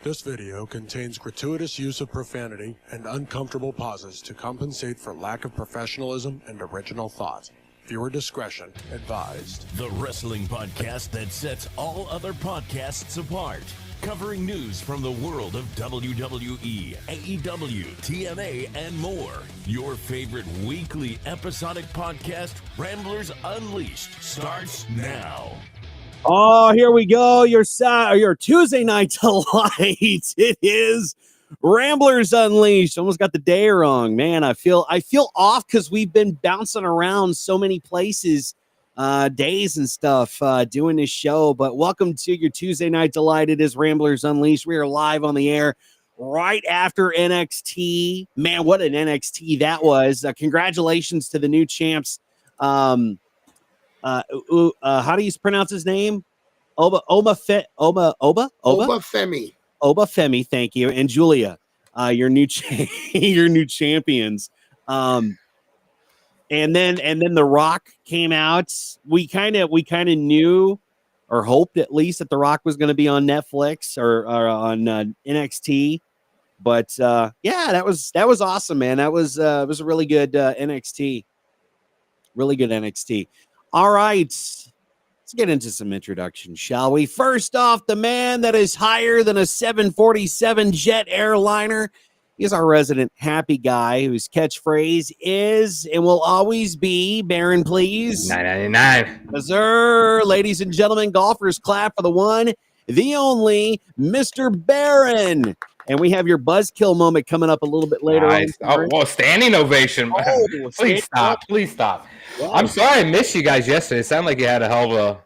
This video contains gratuitous use of profanity and uncomfortable pauses to compensate for lack of professionalism and original thought. Viewer discretion advised. The wrestling podcast that sets all other podcasts apart. Covering news from the world of WWE, AEW, TNA, and more. Your favorite weekly episodic podcast, Ramblers Unleashed, starts now. Oh, here we go. Your Tuesday night delight. It is Ramblers Unleashed. Almost got the day wrong, man. I feel off because we've been bouncing around so many places, days and stuff, doing this show. But welcome to your Tuesday night delight. It is Ramblers Unleashed. We are live on the air right after NXT. Man, what an NXT that was! Congratulations to the new champs. How do you pronounce his name? Oba Femi. Oba Femi, thank you, and Julia, your new your new champions. And then The Rock came out. We kind of knew or hoped at least that The Rock was going to be on Netflix or on NXT. But yeah, that was awesome, man. It was a really good NXT. Really good NXT. All right, let's get into some introductions, shall we? First off, the man that is higher than a 747 jet airliner. He's our resident happy guy whose catchphrase is and will always be, Baron, please. 999. Yes, sir. Ladies and gentlemen, golfers, clap for the one, the only, Mr. Baron. And we have your buzzkill moment coming up a little bit later. Nice. On. Oh, well, standing ovation. Please stop. Please stop. Wow. I'm sorry I missed you guys yesterday. It sounded like you had a hell of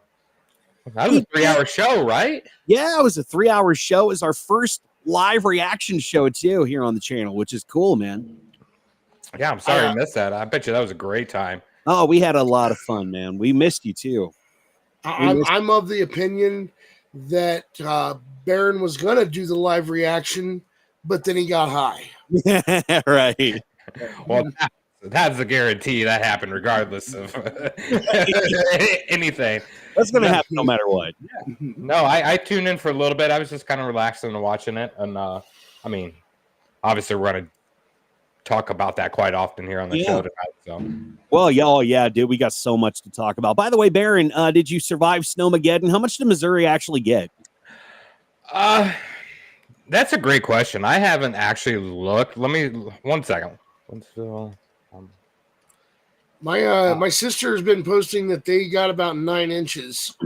a... That was a 3-hour show, right? Yeah, it was a 3-hour show. It was our first live reaction show, too, here on the channel, which is cool, man. Yeah, I'm sorry I missed that. I bet you that was a great time. Oh, we had a lot of fun, man. We missed you, too. I'm of the opinion that Baron was going to do the live reaction, but then he got high. Right. Well, that's a guarantee that happened regardless of anything. That's going to happen no matter what. Yeah. No, I tuned in for a little bit. I was just kind of relaxing and watching it. And, I mean, obviously we're going to talk about that quite often here on the show tonight. So. Well, yeah, dude, we got so much to talk about. By the way, Baron, did you survive Snowmageddon? How much did Missouri actually get? That's a great question. I haven't actually looked. Let me 1 second. My sister has been posting that they got about 9 inches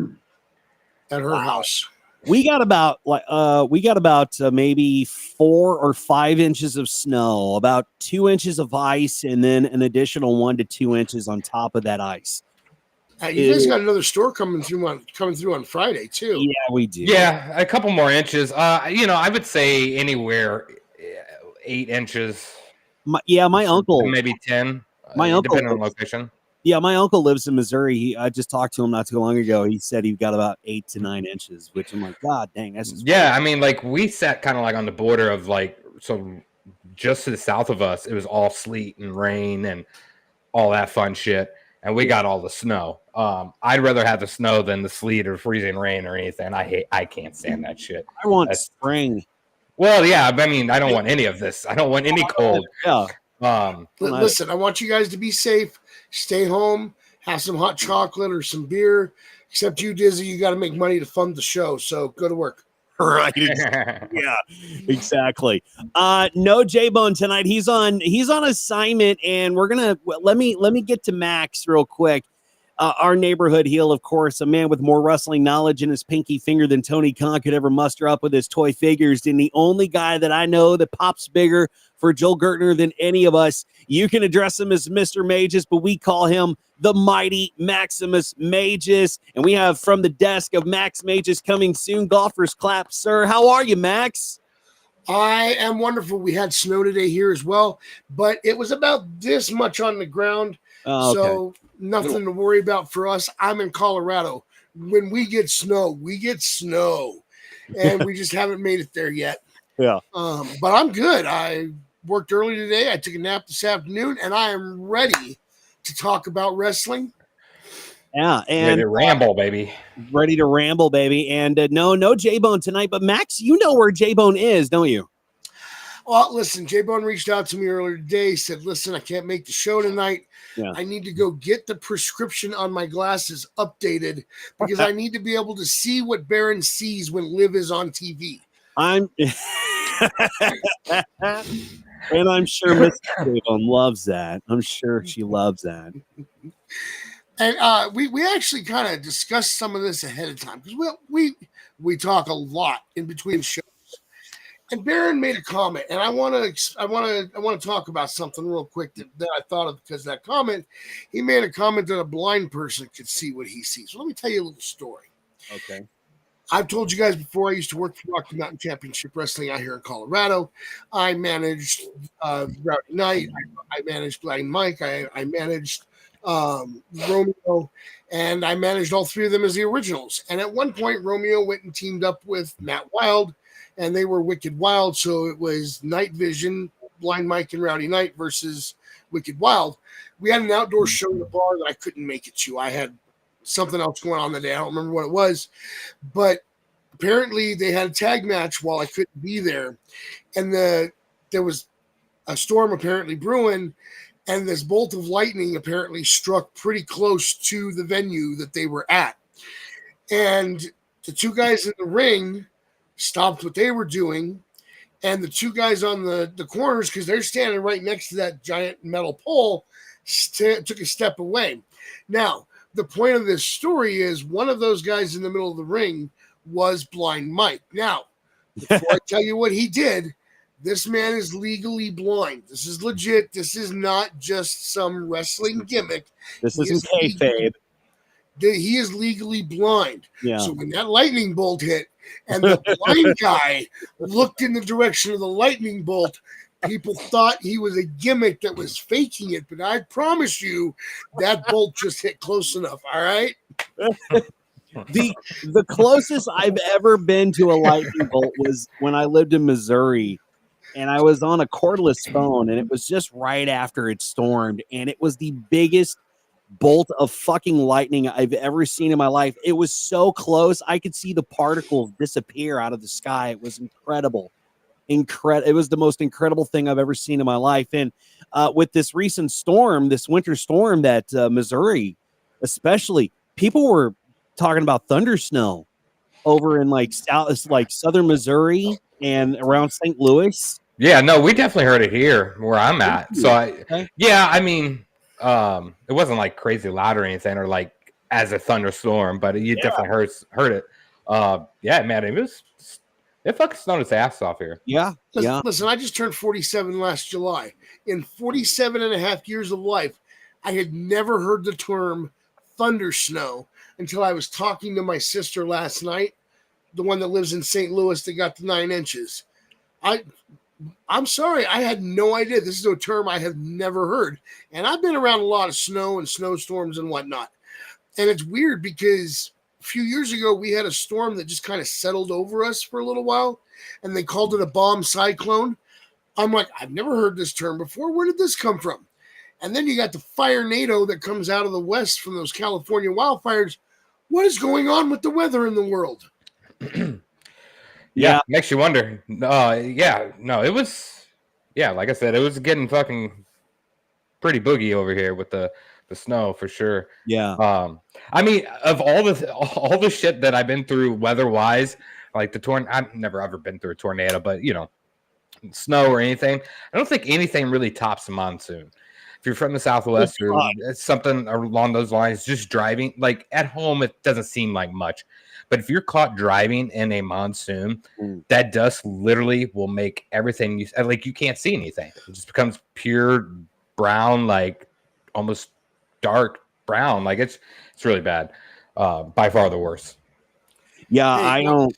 at her house. We got about maybe 4 or 5 inches of snow, about 2 inches of ice, and then an additional 1 to 2 inches on top of that ice. You guys got another store coming through on Friday too. Yeah, we do. Yeah, a couple more inches. I would say anywhere 8 inches. My uncle, maybe 10. My uncle, depending on location. Yeah, my uncle lives in Missouri. I just talked to him not too long ago. He said he got about 8 to 9 inches, which I'm like, God dang, that's just yeah. I mean, like we sat kind of like on the border of like so just to the south of us, it was all sleet and rain and all that fun shit. And we got all the snow. I'd rather have the snow than the sleet or freezing rain or anything. I can't stand that shit. I want spring. Well, yeah. I mean, I don't want any of this. I don't want any cold. Yeah. Listen, I want you guys to be safe. Stay home. Have some hot chocolate or some beer. Except you, Dizzy, you got to make money to fund the show. So go to work. Right. Yeah, exactly. No J-Bone tonight. He's on assignment, and we're gonna let me get to Max real quick. Our neighborhood heel, of course, a man with more wrestling knowledge in his pinky finger than Tony Khan could ever muster up with his toy figures, and the only guy that I know that pops bigger for Joel Gertner than any of us. You can address him as Mr. Magus, but we call him the mighty Maximus Magus. And we have from the desk of Max Magus coming soon, golfers clap, sir. How are you, Max? I am wonderful. We had snow today here as well, but it was about this much on the ground. Oh, okay. So nothing to worry about for us. I'm in Colorado. When we get snow, and we just haven't made it there yet. Yeah. But I'm good. I worked early today. I took a nap this afternoon, and I am ready to talk about wrestling. Yeah, and ready to ramble, baby. Ready to ramble, baby. And no J-Bone tonight. But Max, you know where J-Bone is, don't you? Well, listen, J-Bone reached out to me earlier today, said, listen, I can't make the show tonight. Yeah. I need to go get the prescription on my glasses updated because I need to be able to see what Baron sees when Liv is on TV. And I'm sure Miss J-Bone loves that. I'm sure she loves that. And we actually kind of discussed some of this ahead of time because we talk a lot in between shows. And Baron made a comment, and I want to talk about something real quick that I thought of because of that comment. He made a comment that a blind person could see what he sees. So let me tell you a little story. Okay. I've told you guys before, I used to work for Rocky Mountain Championship Wrestling out here in Colorado. I managed Rowdy Knight. I managed Blind Mike. I managed Romeo, and I managed all three of them as the originals. And at one point, Romeo went and teamed up with Matt Wild, and they were Wicked Wild. So it was Night Vision, Blind Mike, and Rowdy Knight versus Wicked Wild. We had an outdoor show in the bar that I couldn't make it to. I had something else going on that day. I don't remember what it was, but apparently they had a tag match while I couldn't be there. And there was a storm apparently brewing, and this bolt of lightning apparently struck pretty close to the venue that they were at. And the two guys in the ring stopped what they were doing, and the two guys on the corners, because they're standing right next to that giant metal pole, took a step away. Now, the point of this story is one of those guys in the middle of the ring was Blind Mike. Now, before I tell you what he did, this man is legally blind. This is legit. This is not just some wrestling gimmick. This isn't kayfabe. He is legally blind. Yeah. So when that lightning bolt hit and the blind guy looked in the direction of the lightning bolt, people thought he was a gimmick that was faking it. But I promise you that bolt just hit close enough. All right. The closest I've ever been to a lightning bolt was when I lived in Missouri, and I was on a cordless phone, and it was just right after it stormed, and it was the biggest bolt of fucking lightning I've ever seen in my life. It was so close. I could see the particles disappear out of the sky. It was incredible. It was the most incredible thing I've ever seen in my life. And with this recent storm, this winter storm that Missouri, especially, people were talking about thunder snow over in southern Missouri and around St. Louis. Yeah, no, we definitely heard it here where I'm at. So I mean, it wasn't like crazy loud or anything, or like as a thunderstorm, but you definitely heard it. Yeah, man, it fucking snowed its ass off here. Yeah. Listen, I just turned 47 last July. In 47 and a half years of life, I had never heard the term thunder snow until I was talking to my sister last night, the one that lives in St. Louis that got the 9 inches. I'm sorry, I had no idea. This is a term I have never heard. And I've been around a lot of snow and snowstorms and whatnot. And it's weird because a few years ago, we had a storm that just kind of settled over us for a little while, and they called it a bomb cyclone. I'm like, I've never heard this term before. Where did this come from? And then you got the fire NATO that comes out of the west from those California wildfires. What is going on with the weather in the world? Yeah, makes you wonder. It was, like I said, it was getting fucking pretty boogie over here with the snow for sure. Yeah. I mean, of all the shit that I've been through weather-wise, like the tornado, I've never ever been through a tornado, but snow or anything, I don't think anything really tops a monsoon. If you're from the Southwest or something along those lines, just driving, like at home, it doesn't seem like much. But if you're caught driving in a monsoon, that dust literally will make everything you can't see anything. It just becomes pure brown, like almost dark brown. Like it's really bad. By far the worst. Yeah, I don't.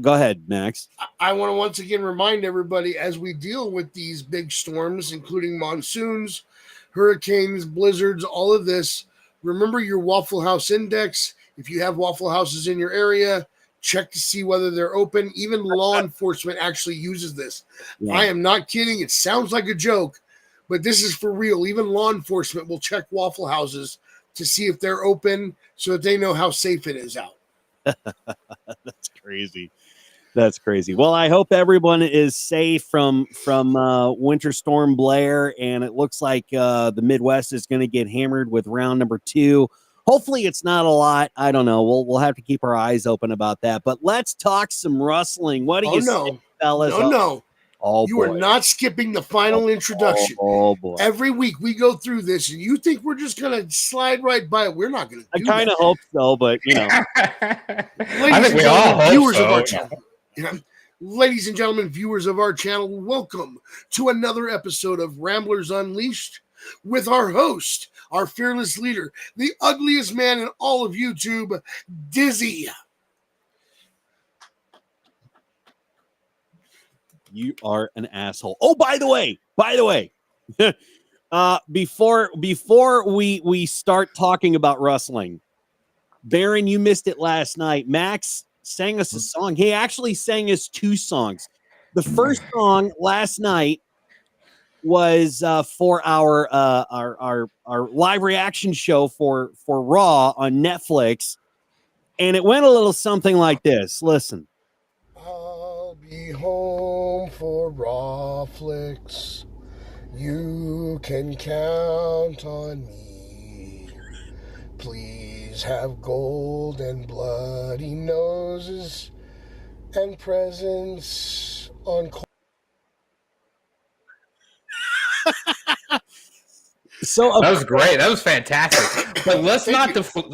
Go ahead, Max. I want to once again remind everybody as we deal with these big storms, including monsoons, hurricanes, blizzards, all of this, remember your Waffle House index. If you have Waffle Houses in your area, check to see whether they're open. Even law enforcement actually uses this. Yeah. I am not kidding. It sounds like a joke, but this is for real. Even law enforcement will check Waffle Houses to see if they're open so that they know how safe it is out. That's crazy. That's crazy. Well, I hope everyone is safe from Winter Storm Blair, and it looks like the Midwest is going to get hammered with round number 2. Hopefully, it's not a lot. I don't know. We'll have to keep our eyes open about that. But let's talk some wrestling. What do you say, fellas? No. Oh, you boy. are not skipping the final introduction. Oh, boy. Every week we go through this, and you think we're just going to slide right by it. We're not going to do that. I kind of hope so, but, you know. I think we all hope viewers so. Of our channel. Ladies and gentlemen, viewers of our channel, welcome to another episode of Ramblers Unleashed with our host, our fearless leader, the ugliest man in all of YouTube, Dizzy. You are an asshole. Oh, by the way, before we start talking about wrestling, Baron, you missed it last night. Max sang us a song. He actually sang us 2 songs. The first song last night was for our live reaction show for Raw on Netflix, and it went a little something like this. Listen. I'll be home for Raw flicks. You can count on me. Please have gold and bloody noses and presents on. So that was great. That was fantastic. But let's not deflect.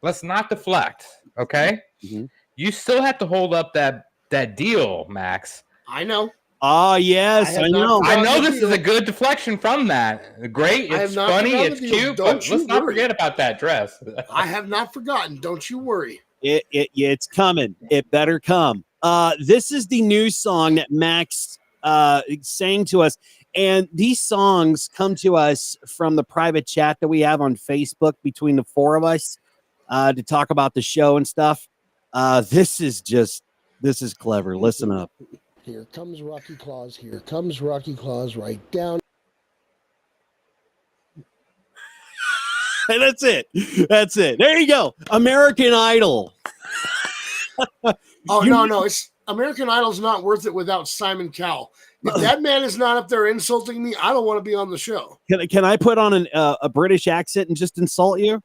Let's not deflect. Okay. Mm-hmm. You still have to hold up that deal, Max. I know. Oh, yes, I know. I know this is a good deflection from that. Great. It's funny. It's cute. But let's not forget about that dress. I have not forgotten. Don't you worry. It's coming. It better come. This is the new song that Max sang to us. And these songs come to us from the private chat that we have on Facebook between the 4 of us to talk about the show and stuff. This is clever. Listen up. Here comes Rocky Claus. Here comes Rocky Claus right down. And that's it. That's it. There you go. American Idol. No. It's American Idol's not worth it without Simon Cowell. If that man is not up there insulting me, I don't want to be on the show. Can I put on a British accent and just insult you?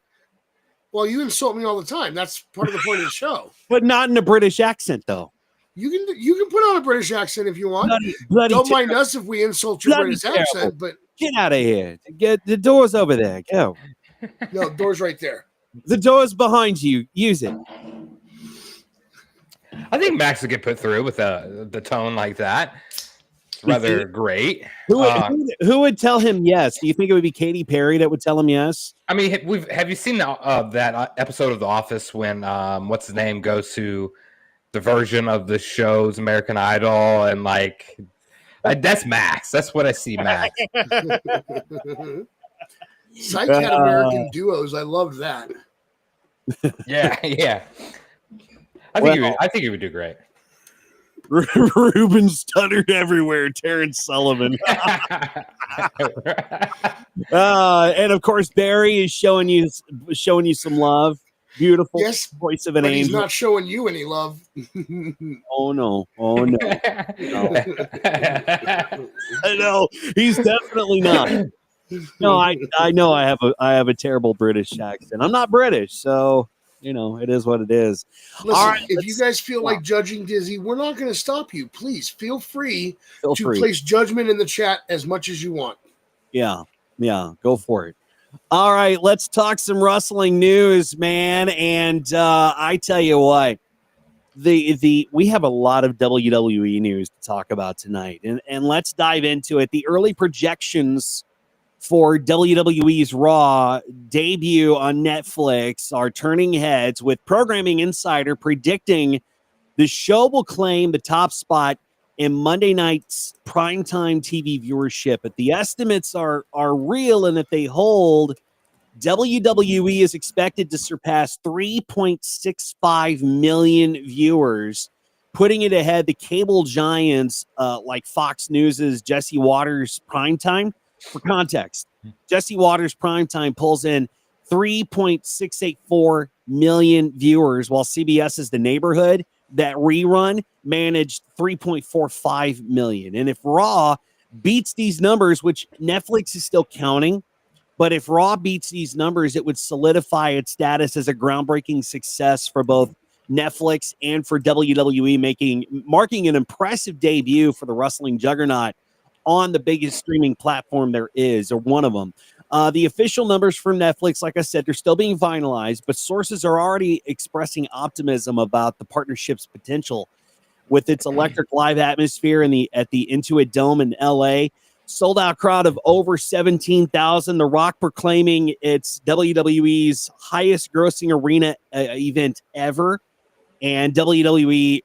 Well, you insult me all the time. That's part of the point of the show. But not in a British accent, though. You can put on a British accent if you want. Bloody don't mind us if we insult your British accent, but get out of here. Get the door's over there. Go. No, door's right there. The door's behind you. Use it. I think Max would get put through with the tone like that. It's rather great. Who would tell him yes? Do you think it would be Katy Perry that would tell him yes? I mean, have you seen that episode of The Office when what's his name goes to the version of the show's American Idol and that's Max. That's what I see, Max. Psych had American duos. I loved that. Yeah. I think he would do great. Ruben stuttered everywhere. Terrence Sullivan. And of course, Barry is showing you some love. Beautiful voice of an angel. He's not showing you any love. Oh no. No. I know. He's definitely not. No, I know I have a terrible British accent. I'm not British, so it is what it is. Listen, all right, if you guys feel like judging Dizzy, we're not going to stop you. Please feel free to place judgment in the chat as much as you want. Yeah, go for it. All right, let's talk some wrestling news, man. And I tell you what, we have a lot of WWE news to talk about tonight, and let's dive into it. The early projections for WWE's Raw debut on Netflix are turning heads, with Programming Insider predicting the show will claim the top spot in Monday night's primetime TV viewership. But the estimates are real, and if they hold, WWE is expected to surpass 3.65 million viewers, putting it ahead the cable giants like Fox News's Jesse Waters primetime. For context, Jesse Waters Primetime pulls in 3.684 million viewers, while CBS's The Neighborhood, that rerun, managed 3.45 million. And if Raw beats these numbers, which Netflix is still counting, but if Raw beats these numbers, it would solidify its status as a groundbreaking success for both Netflix and for WWE, marking an impressive debut for the wrestling juggernaut on the biggest streaming platform there is, or one of them. The official numbers for Netflix, like I said, they're still being finalized, but sources are already expressing optimism about the partnership's potential with its electric live atmosphere at the Intuit Dome in LA. Sold out crowd of over 17,000. The Rock proclaiming it's WWE's highest grossing arena event ever. And WWE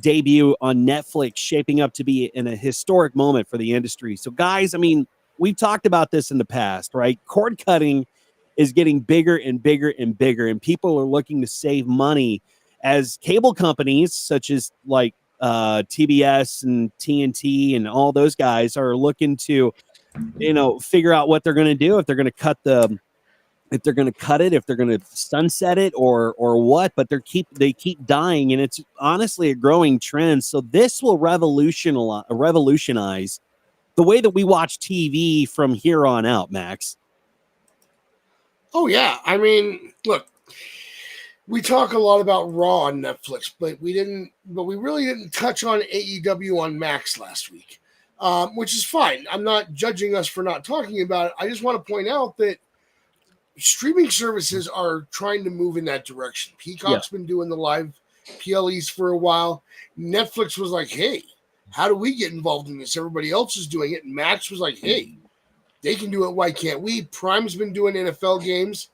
debut on Netflix shaping up to be in a historic moment for the industry. So, guys, I mean, we've talked about this in the past, right? Cord cutting is getting bigger and bigger and bigger, and people are looking to save money as cable companies such as like TBS and TNT and all those guys are looking to, figure out what they're going to do, if they're going to cut if they're going to sunset it or what, but they keep dying, and it's honestly a growing trend. So this will revolutionize the way that we watch TV from here on out, Max. Oh yeah, I mean, look, we talk a lot about Raw on Netflix, but we really didn't touch on AEW on Max last week, which is fine. I'm not judging us for not talking about it. I just want to point out that streaming services are trying to move in that direction. Peacock's been doing the live PLEs for a while. Netflix was like, hey, how do we get involved in this? Everybody else is doing it. And Max was like, hey, they can do it. Why can't we? Prime's been doing NFL games.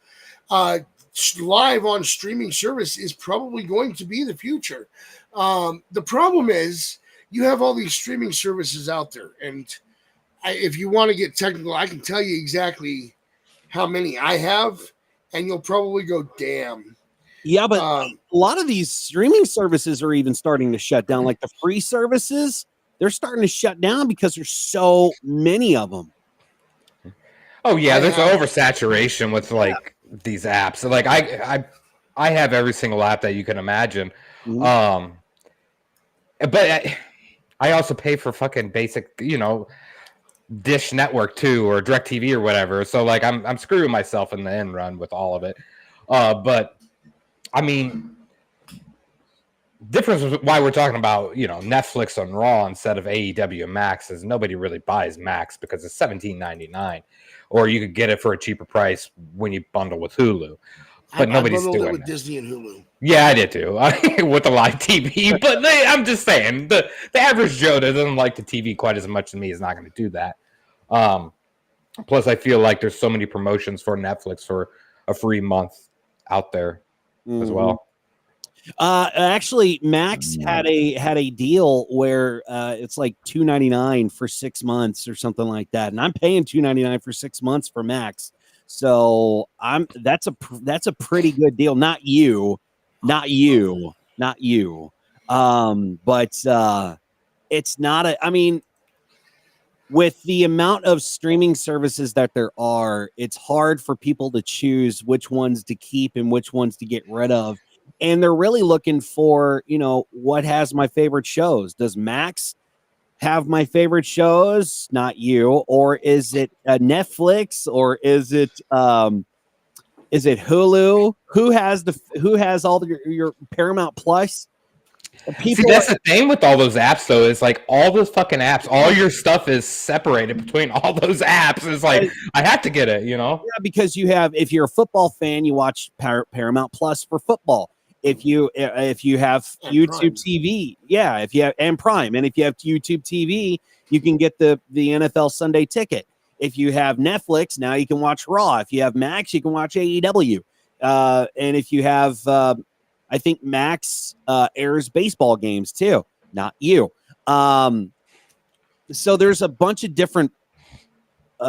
Live on streaming service is probably going to be the future. The problem is you have all these streaming services out there. And if you want to get technical, I can tell you exactly how many I have, and you'll probably go, damn. Yeah, but a lot of these streaming services are even starting to shut down. Like the free services, they're starting to shut down because there's so many of them. Oh yeah, there's oversaturation with these apps. So, like I have every single app that you can imagine. Mm-hmm. But I also pay for fucking basic, Dish Network too, or DirecTV or whatever. So like I'm screwing myself in the end run with all of it. But I mean, difference is why we're talking about Netflix on Raw instead of AEW and Max is nobody really buys Max because it's $17.99, or you could get it for a cheaper price when you bundle with Hulu. But nobody's doing it with Disney and Hulu. Yeah, I did too with the live TV. But I'm just saying the average Joe that doesn't like the TV quite as much as me is not going to do that. Plus, I feel like there's so many promotions for Netflix for a free month out there as well. Actually, Max had a deal where it's like $2.99 for 6 months or something like that, and I'm paying $2.99 for 6 months for Max. So that's a pretty good deal. Not you. But it's not I mean, with the amount of streaming services that there are, it's hard for people to choose which ones to keep and which ones to get rid of. And they're really looking for, what has my favorite shows? Does Max have my favorite shows? Not you. Or is it Netflix? Or is it Hulu? Who has all your Paramount Plus? See, that's the thing with all those apps, though. Is like all those fucking apps, all your stuff is separated between all those apps. It's like I have to get it, Yeah, because if you're a football fan, you watch Paramount Plus for football. If you have YouTube Prime. TV, if you have and Prime, and if you have YouTube TV, you can get the NFL Sunday Ticket. If you have Netflix, now you can watch Raw. If you have Max, you can watch AEW. And if you have, I think Max airs baseball games too. Not you. So there's a bunch of different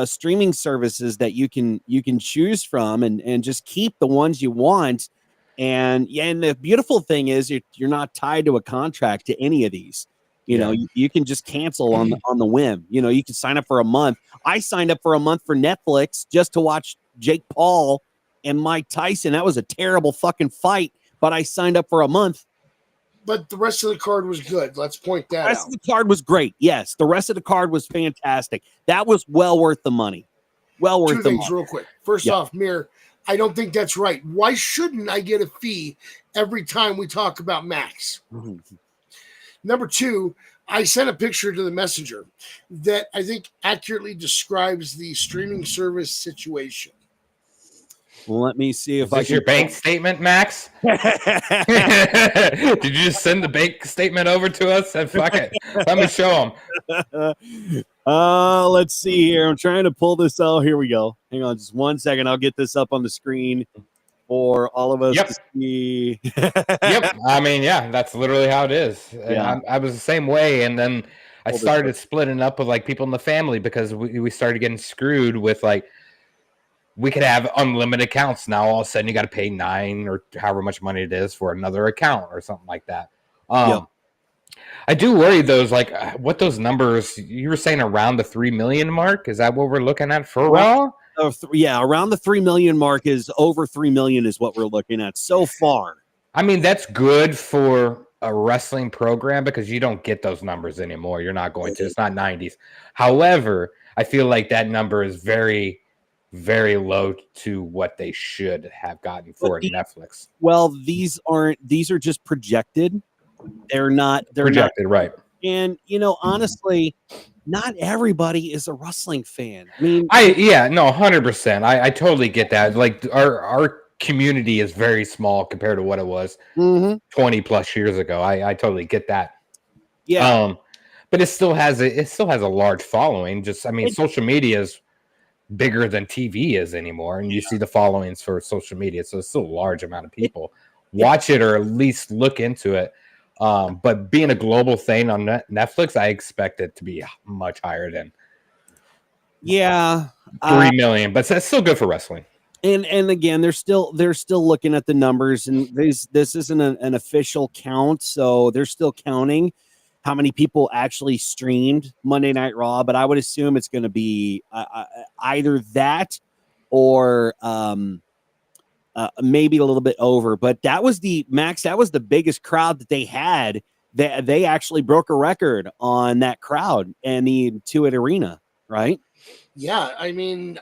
streaming services that you can choose from, and just keep the ones you want. And the beautiful thing is you're not tied to a contract to any of these. You know, you can just cancel on the whim. You know, you can sign up for a month. I signed up for a month for Netflix just to watch Jake Paul and Mike Tyson. That was a terrible fucking fight, but I signed up for a month. But the rest of the card was good. Let's point that out. The rest of the card was great. Yes, the rest of the card was fantastic. That was well worth the money. Well worth the money. 2 things real quick. First off, Mir, I don't think that's right. Why shouldn't I get a fee every time we talk about Max? Mhm. Number 2, I sent a picture to the messenger that I think accurately describes the streaming service situation. Well, let me see if Is this your bank statement, Max? Did you just send the bank statement over to us? And fuck it. Let me show them. Let's see here. I'm trying to pull this out. Here we go. Hang on just 1 second. I'll get this up on the screen for all of us to see. Yep. I mean, yeah, that's literally how it is. Yeah. I was the same way. And then I started splitting up with like people in the family because we started getting screwed with like, we could have unlimited accounts. Now all of a sudden you got to pay $9 or however much money it is for another account or something like that. I do worry those like what those numbers you were saying around the 3 million mark. Is that what we're looking at for Raw? Yeah, around the 3 million mark is over 3 million is what we're looking at so far. I mean, that's good for a wrestling program because you don't get those numbers anymore. You're not going to. It's not 90s. However, I feel like that number is very, very low to what they should have gotten for Netflix. Well, these are just projected. They're not projected, right? And you know, honestly, not everybody is a wrestling fan. I mean, 100%. I totally get that. Like our community is very small compared to what it was 20 plus years ago. I totally get that. Yeah. But it still has a large following. Social media is bigger than TV is anymore, and you see the followings for social media, so it's still a large amount of people watch it or at least look into it. But being a global thing on Netflix, I expect it to be much higher than 3 million, but that's still good for wrestling. And again, they're still looking at the numbers, and this isn't an official count, so they're still counting how many people actually streamed Monday Night Raw. But I would assume it's going to be either that or maybe a little bit over. But that was the biggest crowd that they had. They actually broke a record on that crowd and the Intuit Arena, right? Yeah, I mean,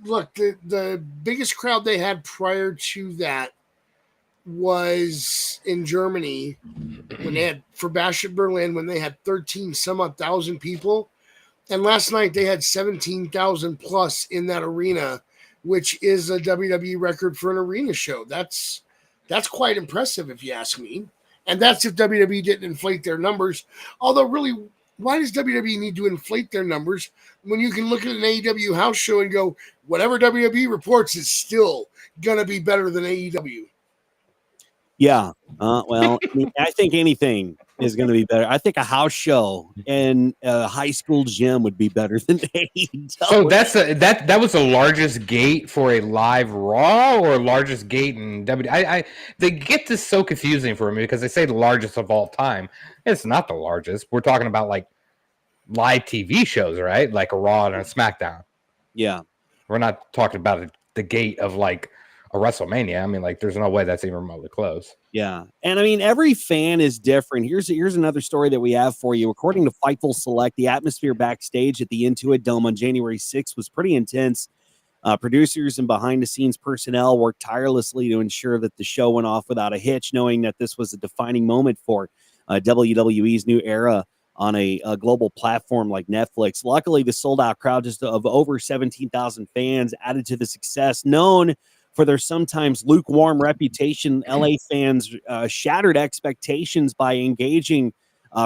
look, the biggest crowd they had prior to that was in Germany when they had for Bash at Berlin when they had 13 some odd thousand people, and last night they had 17,000 plus in that arena, which is a WWE record for an arena show. That's quite impressive if you ask me, and that's if WWE didn't inflate their numbers. Although really, why does WWE need to inflate their numbers when you can look at an AEW house show and go, whatever WWE reports is still going to be better than AEW? Yeah. Well, I think anything is going to be better. I think a house show in a high school gym would be better than AEW. So that was the largest gate for a live Raw or largest gate in WWE. They get this so confusing for me because they say the largest of all time. It's not the largest. We're talking about like live TV shows, right? Like a Raw and a SmackDown. Yeah. We're not talking about the gate of like a WrestleMania. I mean, like, there's no way that's even remotely close. Yeah. And I mean, every fan is different. Here's another story that we have for you. According to Fightful Select, the atmosphere backstage at the Intuit Dome on January 6th was pretty intense. Producers and behind-the-scenes personnel worked tirelessly to ensure that the show went off without a hitch, knowing that this was a defining moment for WWE's new era on a global platform like Netflix. Luckily, the sold-out crowd just of over 17,000 fans added to the success. Known for their sometimes lukewarm reputation, LA fans shattered expectations by engaging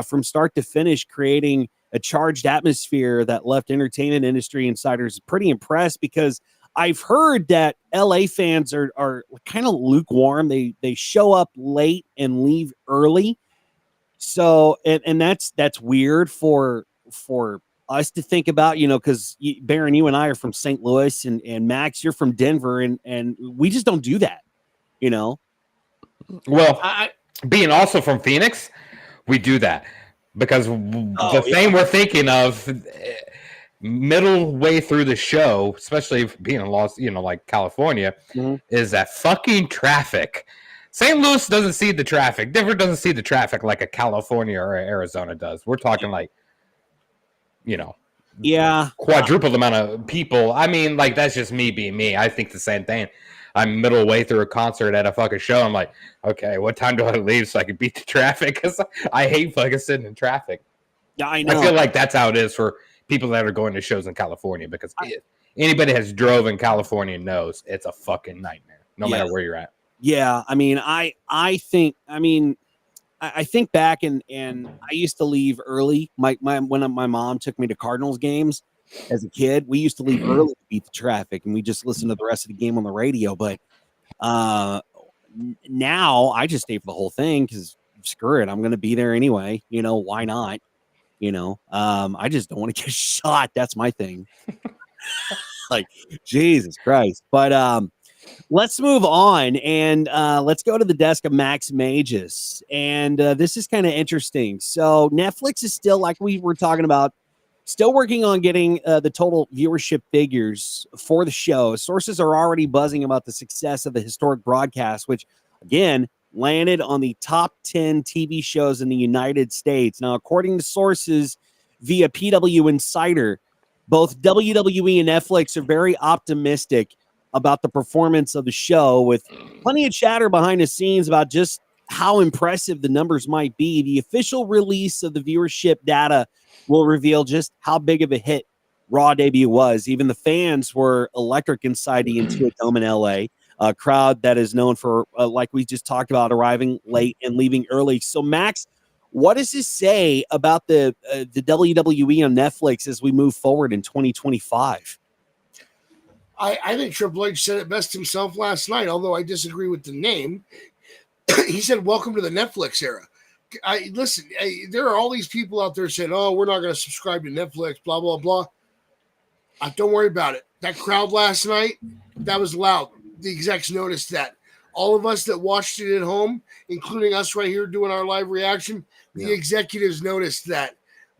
from start to finish, creating a charged atmosphere that left entertainment industry insiders pretty impressed, because I've heard that LA fans are kind of lukewarm. They show up late and leave early. So, and that's weird for us to think about, you know, because Baron, you and I are from St. Louis, and Max, you're from Denver, and we just don't do that, you know. Well, being also from Phoenix, we do that. because the thing we're thinking of middle way through the show, especially being in like California, is that fucking traffic. St. Louis doesn't see the traffic. Denver doesn't see the traffic like a California or Arizona does. We're talking like, quadruple the amount of people. I mean, like, that's just me being me. I think the same thing. I'm middle way through a concert at a fucking show. I'm like, okay, what time do I leave so I can beat the traffic? Because I hate fucking sitting in traffic. Yeah, I know. I feel like that's how it is for people that are going to shows in California, because anybody has drove in California knows it's a fucking nightmare, no matter where you're at. Yeah, I mean, I think back and I used to leave early. When my mom took me to Cardinals games as a kid, we used to leave early to beat the traffic, and we just listened to the rest of the game on the radio. But now I just stay for the whole thing because screw it, I'm going to be there anyway. Why not? I just don't want to get shot. That's my thing. Like, Jesus Christ. But let's move on and let's go to the desk of Max Mages. And this is kind of interesting. So Netflix is still, like we were talking about, still working on getting the total viewership figures for the show. Sources are already buzzing about the success of the historic broadcast, which, again, landed on the top 10 TV shows in the United States. Now, according to sources via PW Insider, both WWE and Netflix are very optimistic about the performance of the show, with plenty of chatter behind the scenes about just how impressive the numbers might be. The official release of the viewership data will reveal just how big of a hit Raw debut was. Even the fans were electric inside the Intuit Dome in LA, a crowd that is known for, like we just talked about, arriving late and leaving early. So, Max, what does this say about the WWE on Netflix as we move forward in 2025? I think Triple H said it best himself last night, although I disagree with the name. He said, welcome to the Netflix era. Listen, there are all these people out there saying, oh, we're not going to subscribe to Netflix, blah, blah, blah. Don't worry about it. That crowd last night, that was loud. The execs noticed that. All of us that watched it at home, including us right here doing our live reaction, the executives noticed that.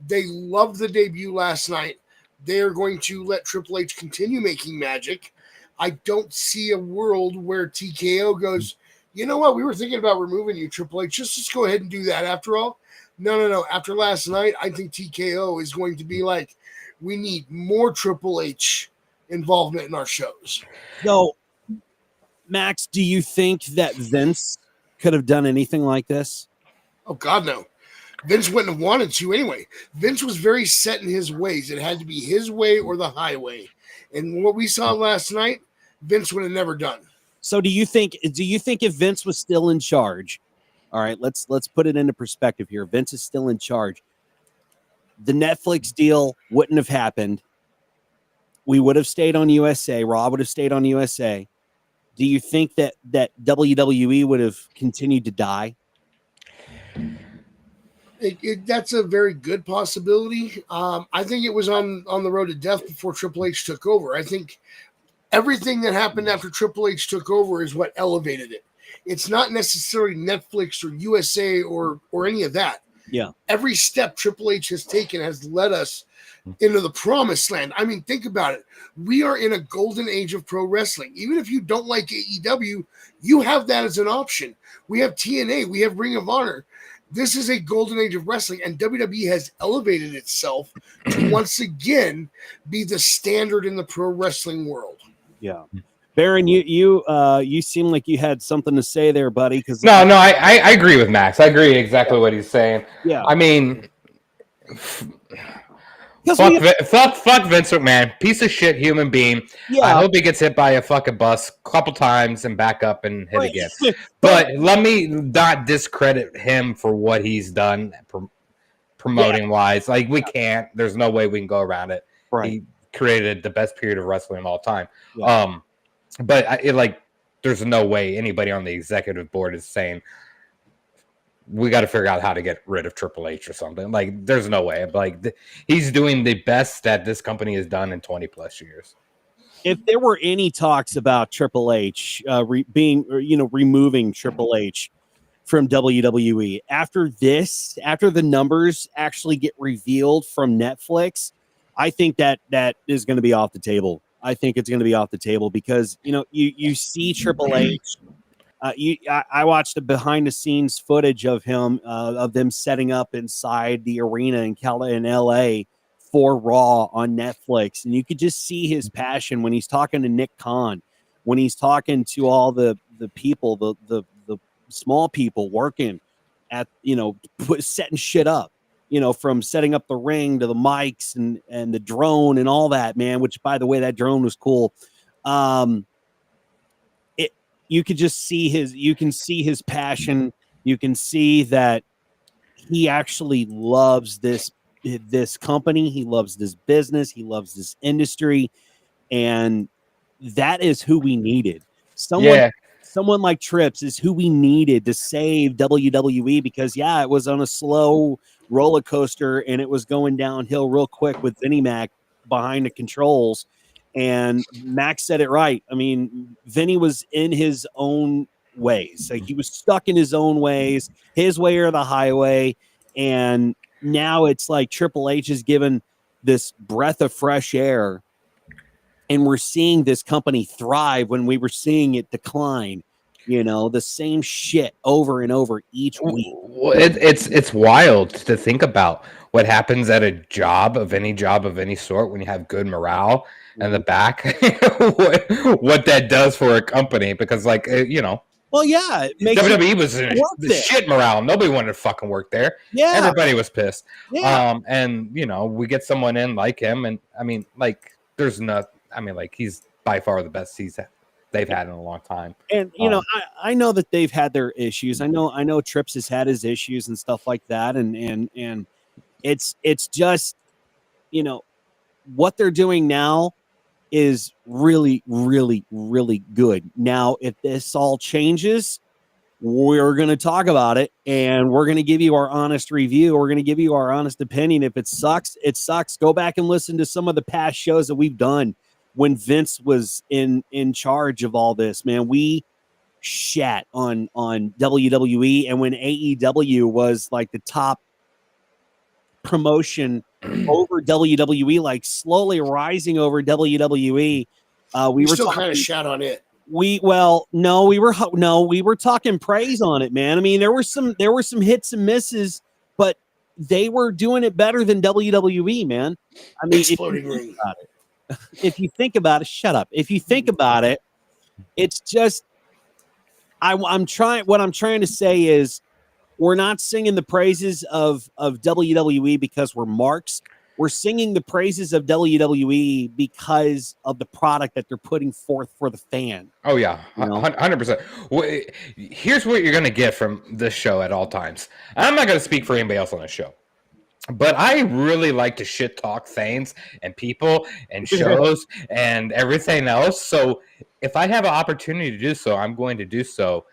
They loved the debut last night. They are going to let Triple H continue making magic. I don't see a world where TKO goes, you know what? We were thinking about removing you, Triple H. Just go ahead and do that after all. No. After last night, I think TKO is going to be like, we need more Triple H involvement in our shows. So, Max, do you think that Vince could have done anything like this? Oh, God, no. Vince wouldn't have wanted to anyway. Vince was very set in his ways. It had to be his way or the highway. And what we saw last night, Vince would have never done. So do you think if Vince was still in charge, all right, let's put it into perspective here. Vince is still in charge. The Netflix deal wouldn't have happened. We would have stayed on USA. Raw would have stayed on USA. Do you think that WWE would have continued to die? That's a very good possibility. I think it was on the road to death before Triple H took over. I think everything that happened after Triple H took over is what elevated it. It's not necessarily Netflix or USA or any of that. Yeah. Every step Triple H has taken has led us into the promised land. I mean, think about it. We are in a golden age of pro wrestling. Even if you don't like AEW, you have that as an option. We have TNA. We have Ring of Honor. This is a golden age of wrestling, and WWE has elevated itself to once again be the standard in the pro wrestling world. Yeah. Baron, you seem like you had something to say there, buddy. Because No, I agree with Max. I agree exactly what he's saying. Yeah. I mean, fuck Vince McMahon, piece of shit human being. Yeah. I hope he gets hit by a fucking bus a couple times and back up and hit again. But let me not discredit him for what he's done promoting wise. Like, we can't. There's no way we can go around it. Right. He created the best period of wrestling of all time. Yeah. But there's no way anybody on the executive board is saying we got to figure out how to get rid of Triple H or something. Like, there's no way. Like, he's doing the best that this company has done in 20 plus years. If there were any talks about Triple H removing Triple H, from WWE. After the numbers actually get revealed from Netflix, I think that is going to be off the table. I think it's going to be off the table because, you see Triple H. I watched the behind the scenes footage of him, of them setting up inside the arena in LA for Raw on Netflix. And you could just see his passion when he's talking to Nick Khan, when he's talking to all the people, the small people working at, setting shit up, from setting up the ring to the mics and the drone and all that, man, which, by the way, that drone was cool. You could just see his passion. You can see that he actually loves this company. He loves this business. He loves this industry. And that is who we needed. Someone like Trips is who we needed to save WWE because, it was on a slow roller coaster and it was going downhill real quick with Vinnie Mac behind the controls. And Max said it right. I mean, Vinny was in his own ways. Like, he was stuck in his own ways, his way or the highway. And now it's like Triple H is given this breath of fresh air. And we're seeing this company thrive when we were seeing it decline. The same shit over and over each week. Well, it's wild to think about what happens at a job of any sort when you have good morale and the back, what that does for a company, because well, yeah, it makes WWE was in the shit morale. Nobody wanted to fucking work there. Yeah, everybody was pissed. Yeah. And we get someone in like him, and I mean, like, he's by far the best they've had in a long time. And I know that they've had their issues. I know Trips has had his issues and stuff like that, and it's just, what they're doing now is really, really, really good. Now, if this all changes, we're going to talk about it, and we're going to give you our honest review. We're going to give you our honest opinion. If it sucks, it sucks. Go back and listen to some of the past shows that we've done when Vince was in charge of all this, man. We shat on WWE, and when AEW was like the top promotion over WWE, like slowly rising over WWE, we were still kind of shat on it. We were talking praise on it, man. I mean, there were some hits and misses, but they were doing it better than WWE, man. I mean, if you think about it, shut up. If you think about it, it's just, what I'm trying to say is, we're not singing the praises of WWE because we're marks. We're singing the praises of WWE because of the product that they're putting forth for the fan. Oh, yeah, 100%. Here's what you're going to get from this show at all times. I'm not going to speak for anybody else on this show, but I really like to shit talk things and people and shows and everything else. So if I have an opportunity to do so, I'm going to do so.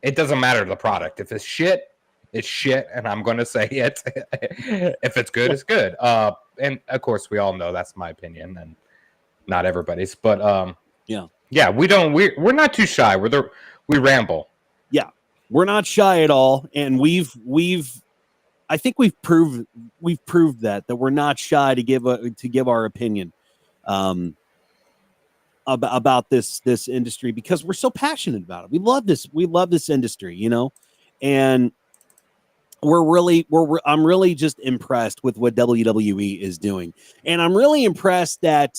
It doesn't matter the product. If it's shit, it's shit, and I'm going to say it. If it's good, it's good. And of course, we all know that's my opinion, and not everybody's. But we're not too shy. We ramble. Yeah, we're not shy at all, and I think we've proved that we're not shy to give our opinion about this industry, because we're so passionate about it. We love this industry, and I'm really just impressed with what WWE is doing. And I'm really impressed that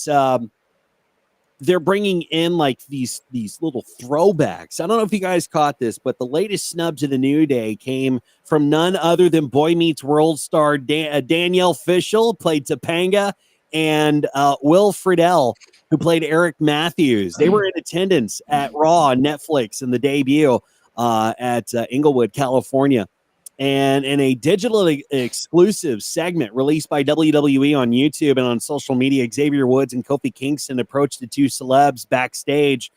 they're bringing in like these little throwbacks. I don't know if you guys caught this, but the latest snub to the New Day came from none other than Boy Meets World star Danielle Fishel, played Topanga, and Will Friedle, who played Eric Matthews. They were in attendance at Raw on Netflix in the debut at Inglewood, California. And in a digitally exclusive segment released by WWE on YouTube and on social media, Xavier Woods and Kofi Kingston approached the two celebs backstage.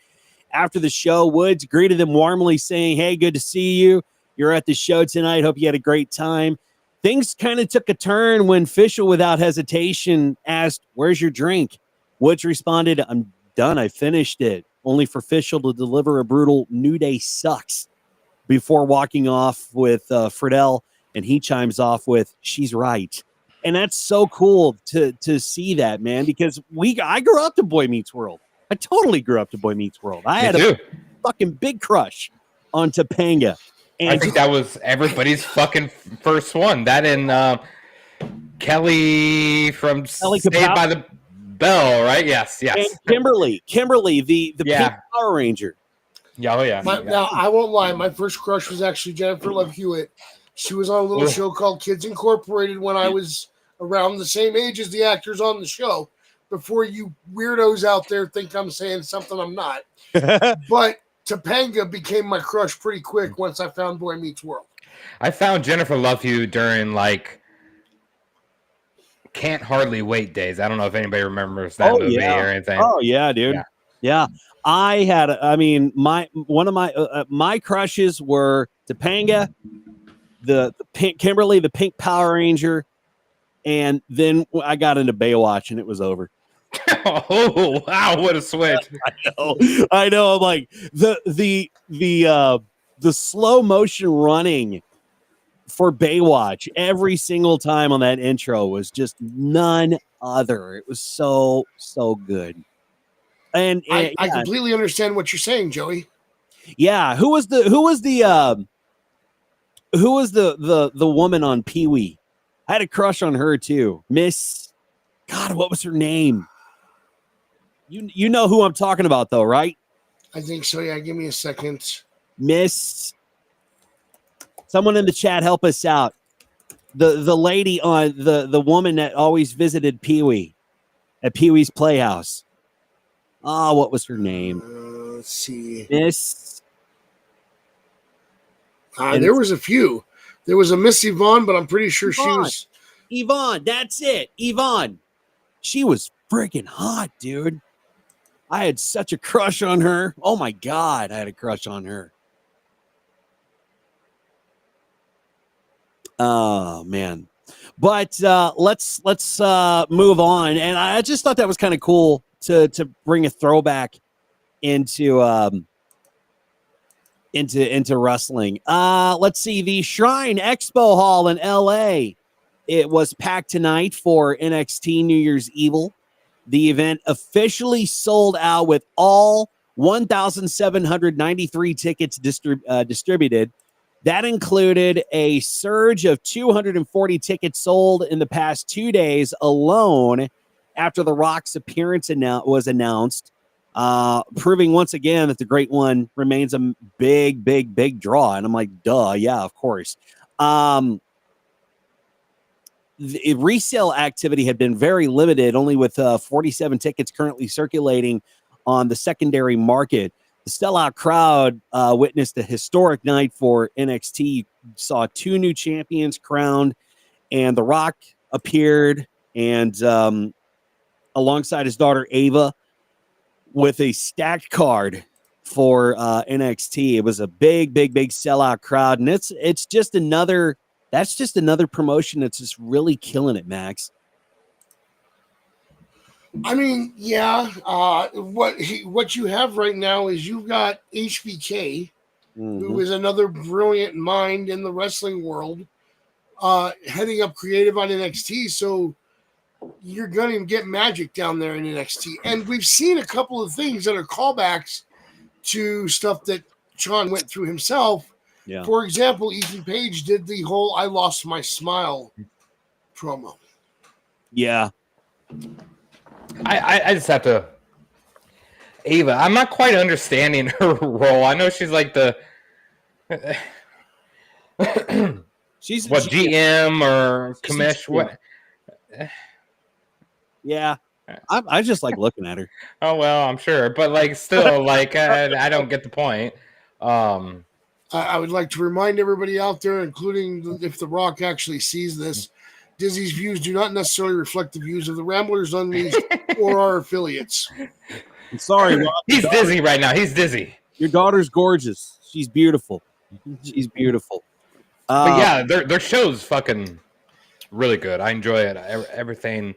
After the show, Woods greeted them warmly, saying, "Hey, good to see you. You're at the show tonight. Hope you had a great time." Things kind of took a turn when Fishel, without hesitation, asked, "Where's your drink?" Woods responded, "I'm done. I finished it," only for Fishel to deliver a brutal "New Day sucks." before walking off with Friedel, and he chimes off with, "She's right." And that's so cool to see that, man, because I grew up to Boy Meets World. I totally grew up to Boy Meets World. I had a fucking big crush on Topanga. And I think that was everybody's fucking first one. That and Kelly from Saved by the Bell, right? Yes. And Kimberly, the pink Power Ranger. Yeah, oh yeah. Now, I won't lie. My first crush was actually Jennifer Love Hewitt. She was on a little show called Kids Incorporated when I was around the same age as the actors on the show. Before you weirdos out there think I'm saying something I'm not. But Topanga became my crush pretty quick once I found Boy Meets World. I found Jennifer Love Hewitt during like Can't Hardly Wait days. I don't know if anybody remembers that movie or anything. Oh yeah, dude. Yeah. One of my crushes were Topanga, the pink Kimberly, the pink Power Ranger, and then I got into Baywatch and it was over. Oh wow, what a switch. I know. I'm like the slow motion running for Baywatch every single time on that intro was just none other. It was so good. And I completely understand what you're saying, Joey. Yeah, who was the woman on Pee-wee? I had a crush on her too. Miss God, what was her name? You know who I'm talking about though, right? I think so. Yeah, give me a second. Miss, someone in the chat help us out. The lady on the woman that always visited Pee-wee at Pee-wee's Playhouse. Oh, what was her name? Let's see. Miss. There was a few. There was a Miss Yvonne, but I'm pretty sure she was Yvonne. That's it, Yvonne. She was freaking hot, dude. I had such a crush on her. Oh my God, I had a crush on her. Oh man. But let's move on. And I just thought that was kind of cool to bring a throwback into wrestling. Let's see, the Shrine Expo Hall in LA. It was packed tonight for NXT New Year's Evil. The event officially sold out with all 1,793 tickets distributed. That included a surge of 240 tickets sold in the past 2 days alone after The Rock's appearance was announced, proving once again that the Great One remains a big draw. And I'm like, duh, yeah, of course. The resale activity had been very limited, only with 47 tickets currently circulating on the secondary market. The sellout crowd witnessed a historic night for NXT. Saw 2 new champions crowned, and The Rock appeared, and alongside his daughter Ava, with a stacked card for NXT. It was a big sellout crowd, and it's just another. That's just another promotion that's just really killing it, Max. I mean, yeah. What you have right now is you've got HBK, who is another brilliant mind in the wrestling world, heading up creative on NXT. So you're going to get magic down there in NXT. And we've seen a couple of things that are callbacks to stuff that Sean went through himself. Yeah. For example, Ethan Page did the whole "I lost my smile" promo. Yeah. I just have to. Ava, I'm not quite understanding her role. I know she's like the. she's GM or commish? What? Yeah. I just like looking at her. Oh well, I'm sure, but like still, like I don't get the point. I would like to remind everybody out there, including if The Rock actually sees this, Dizzy's views do not necessarily reflect the views of the Ramblers Unleashed or our affiliates. I'm sorry, Rob. He's dizzy right now. He's dizzy. Your daughter's gorgeous. She's beautiful. She's beautiful. But yeah, their show's fucking really good. I enjoy it. Everything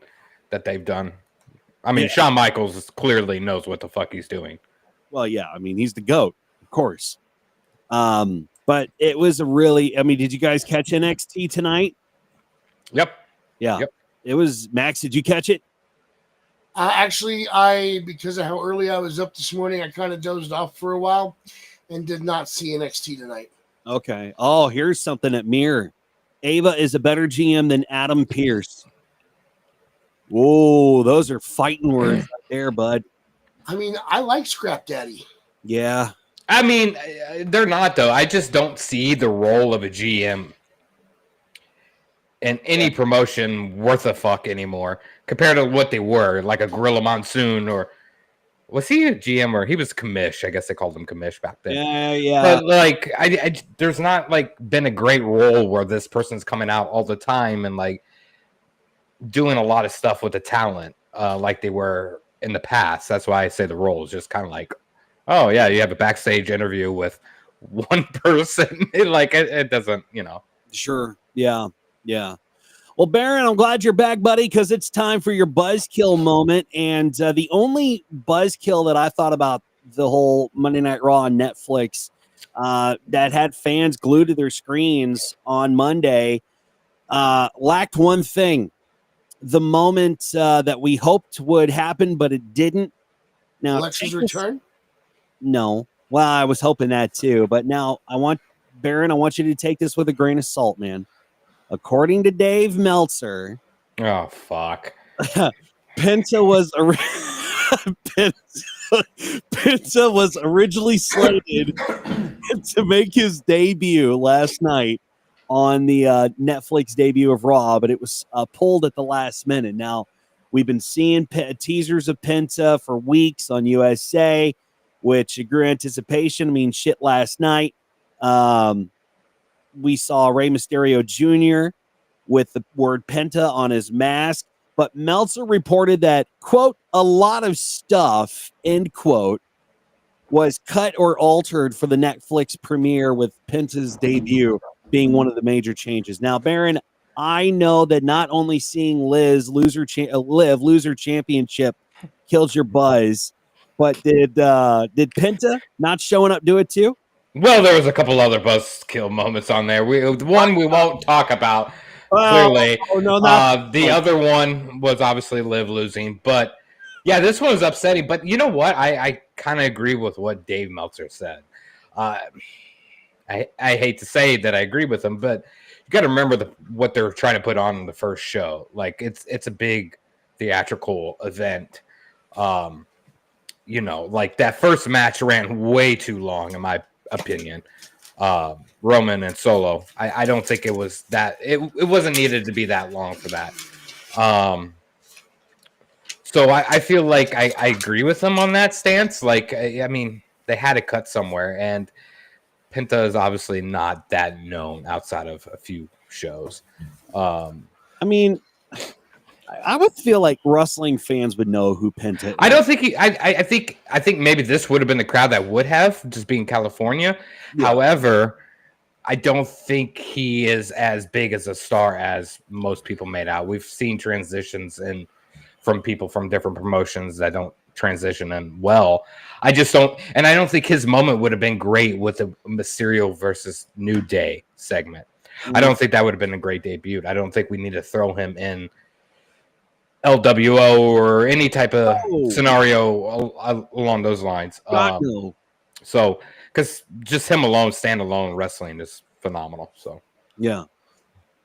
that they've done. I mean, Shawn Michaels clearly knows what the fuck he's doing. Well, yeah. I mean, he's the GOAT, of course. But it was a really, I mean, did you guys catch NXT tonight? Yep. Yeah. Yep. It was, Max, did you catch it? Actually, because of how early I was up this morning, I kind of dozed off for a while and did not see NXT tonight. Okay. Oh, here's something at Mirror. Ava is a better GM than Adam Pearce. Whoa, those are fighting words right there, bud. I mean, I like Scrap Daddy. Yeah. I mean, they're not, though. I just don't see the role of a GM in any promotion worth a fuck anymore compared to what they were, like a Gorilla Monsoon, or was he a GM, or he was commish? I guess they called him commish back then. Yeah. But like, there's not like been a great role where this person's coming out all the time and like doing a lot of stuff with the talent, like they were in the past. That's why I say the role is just kind of like, oh yeah, you have a backstage interview with one person. it doesn't, Sure. Yeah. Yeah. Well, Baron, I'm glad you're back, buddy, because it's time for your buzzkill moment. And the only buzzkill that I thought about the whole Monday Night Raw on Netflix that had fans glued to their screens on Monday lacked one thing. The moment that we hoped would happen, but it didn't. Now, Alexa's return? No. Well, I was hoping that too. But now Baron, I want you to take this with a grain of salt, man. According to Dave Meltzer, oh fuck, Penta was originally slated to make his debut last night on the Netflix debut of Raw, but it was pulled at the last minute. Now, we've been seeing teasers of Penta for weeks on USA, which grew anticipation. I mean, shit, last night. We saw Rey Mysterio Jr. with the word Penta on his mask, but Meltzer reported that, quote, a lot of stuff, end quote, was cut or altered for the Netflix premiere, with Penta's debut being one of the major changes. Now, Baron, I know that not only seeing Liv loser championship killed your buzz, but did Penta not showing up do it too? Well, there was a couple other buzzkill moments on there. We won't talk about clearly. The other one was obviously Liv losing, but yeah, this one was upsetting. But you know what? I kind of agree with what Dave Meltzer said. I hate to say that I agree with him, but you got to remember what they're trying to put on in the first show. Like it's a big theatrical event. Like that first match ran way too long, in my opinion. Roman and Solo, I don't think it was that it wasn't needed to be that long for that. So I feel like I agree with them on that stance. Like, I mean, they had to cut somewhere, and Penta is obviously not that known outside of a few shows. I mean, I would feel like wrestling fans would know who Penta is. I don't think I think maybe this would have been the crowd that would have, just being California. Yeah. However, I don't think he is as big as a star as most people made out. We've seen transitions from people from different promotions that don't transition in well. I just don't, and I don't think his moment would have been great with the Mysterio versus New Day segment. Mm-hmm. I don't think that would have been a great debut. I don't think we need to throw him in LWO or any type of scenario along those lines. So, because just him alone, standalone wrestling is phenomenal. So, yeah.